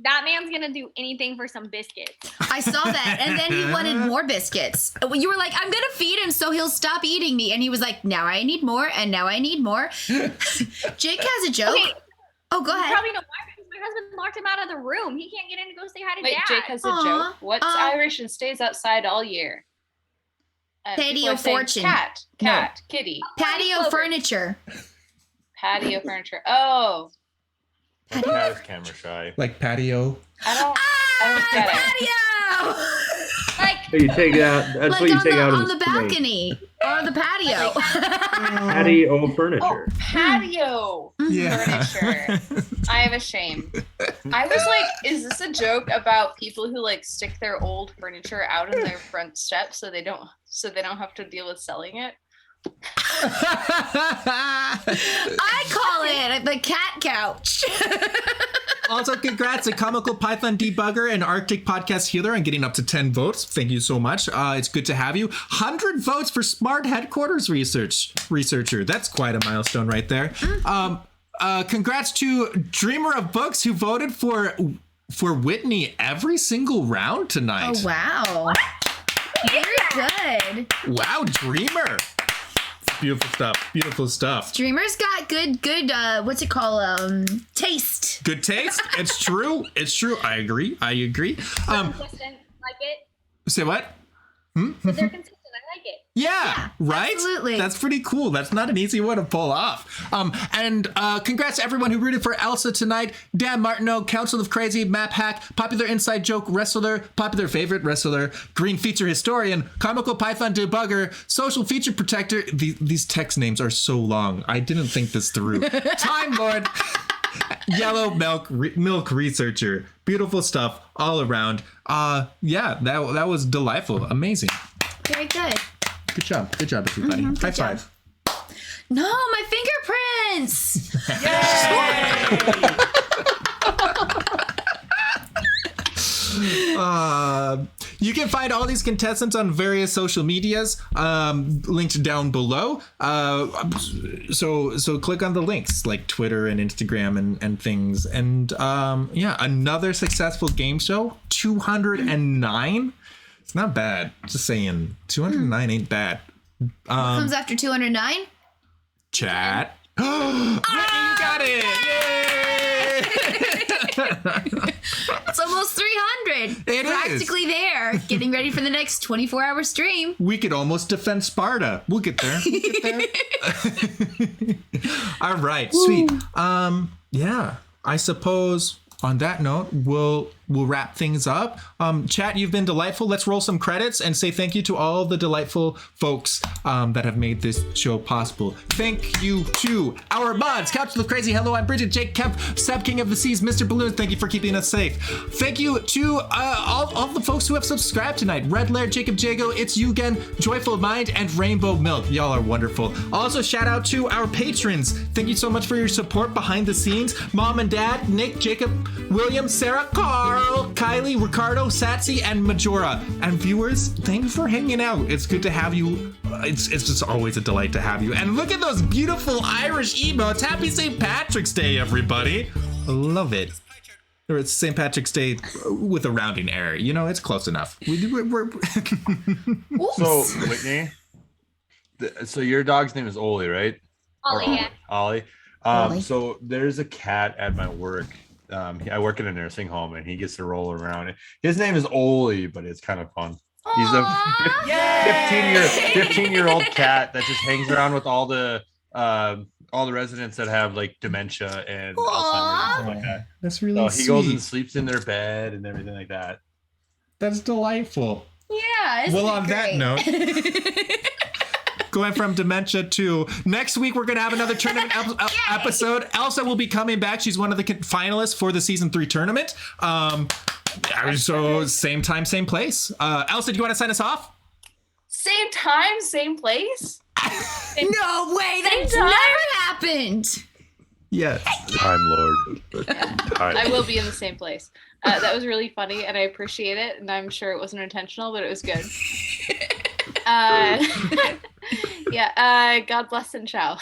F: That man's gonna do anything for some biscuits.
C: I saw that, and then he wanted more biscuits. You were like, I'm gonna feed him so he'll stop eating me, and he was like, now I need more, and now I need more. Jake has a joke. Okay. Oh, go ahead.
F: You probably know why, because my husband locked him out of the room. He can't get in to go say hi to
E: wait,
F: Dad.
E: Jake has a joke. What's Irish and stays outside all year?
C: Patio fortune.
E: Cat, kitty.
C: Patio furniture.
E: Patio furniture. Oh.
D: Cat is camera shy.
B: Like patio.
E: I don't get it.
C: Patio!
G: So you take out. That's
C: like
G: what you take out
C: on the balcony or the patio.
G: Patio furniture.
E: Patio furniture. I am ashamed. I was like, is this a joke about people who stick their old furniture out in their front steps so they don't have to deal with selling it?
C: I call it the cat couch.
B: Also, congrats to Comical Python Debugger and Arctic Podcast Healer on getting up to 10 votes. Thank you so much. It's good to have you. 100 votes for Smart Headquarters Researcher. That's quite a milestone right there. Congrats to Dreamer of Books who voted for Whitney every single round tonight.
C: Oh, wow. Very good.
B: Wow, Dreamer. Beautiful stuff.
C: Dreamer's got good what's it called? Taste.
B: Good taste. It's true. I agree.
F: Consistent. Like it.
B: Say what?
F: But they're consistent. I like it.
B: Yeah, right?
C: absolutely.
B: That's pretty cool. That's not an easy one to pull off. And congrats to everyone who rooted for Elsa tonight. Dan Martineau, Council of Crazy, Map Hack, Popular Inside Joke Wrestler, Popular Favorite Wrestler, Green Feature Historian, Comical Python Debugger, Social Feature Protector. These text names are so long. I didn't think this through. Time Lord, Yellow Milk Researcher. Beautiful stuff all around. Yeah, that was delightful. Amazing.
C: Very good.
B: Good job, everybody. High five.
C: No, my fingerprints.
B: You can find all these contestants on various social medias, linked down below. So click on the links like Twitter and Instagram and things. And yeah, another successful game show. 209. It's not bad. Just saying, 209 ain't bad.
C: What comes after 209?
B: Chat. Whitney, you got it! Yay!
C: It's almost 300.
B: It is.
C: Practically there. Getting ready for the next 24-hour stream.
B: We could almost defend Sparta. We'll get there. All right, sweet. Yeah, I suppose on that note, we'll wrap things up. Chat, you've been delightful. Let's roll some credits and say thank you to all the delightful folks that have made this show possible. Thank you to our mods, Couch of Crazy. Hello, I'm Bridget, Jake Kemp, Seb King of the Seas, Mr. Balloon. Thank you for keeping us safe. Thank you to all the folks who have subscribed tonight. Red Laird, Jacob Jago, It's You Again, Joyful Mind, and Rainbow Milk. Y'all are wonderful. Also, shout out to our patrons. Thank you so much for your support behind the scenes. Mom and Dad, Nick, Jacob, William, Sarah, Carl, Kylie, Ricardo, Satsy, and Majora. And viewers, thanks for hanging out. It's good to have you. It's just always a delight to have you. And look at those beautiful Irish emotes. Happy St. Patrick's Day, everybody. I love it. Or it's St. Patrick's Day with a rounding error. You know, it's close enough. We're
D: So, Whitney, so your dog's name is Oli, right?
F: Ollie, yeah.
D: Ollie.
C: Ollie.
D: So there's a cat at my work. I work in a nursing home, and he gets to roll around. His name is Oli, but it's kind of fun. He's a 15-year-old cat that just hangs around with all the residents that have like dementia and Alzheimer's and stuff like that.
B: That's really
D: So he goes and sleeps in their bed and everything like that.
B: That's delightful.
C: Yeah.
B: Well, on that note, going from dementia to next week, we're going to have another tournament episode. Elsa will be coming back. She's one of the finalists for the season 3 tournament. So same time, same place. Elsa, do you want to sign us off?
E: Same time, same place.
C: No way. That's
E: time?
C: never happened.
B: Yes.
I: Time Lord. Time.
E: I will be in the same place. That was really funny, and I appreciate it. And I'm sure it wasn't intentional, but it was good. Yeah. God bless and ciao.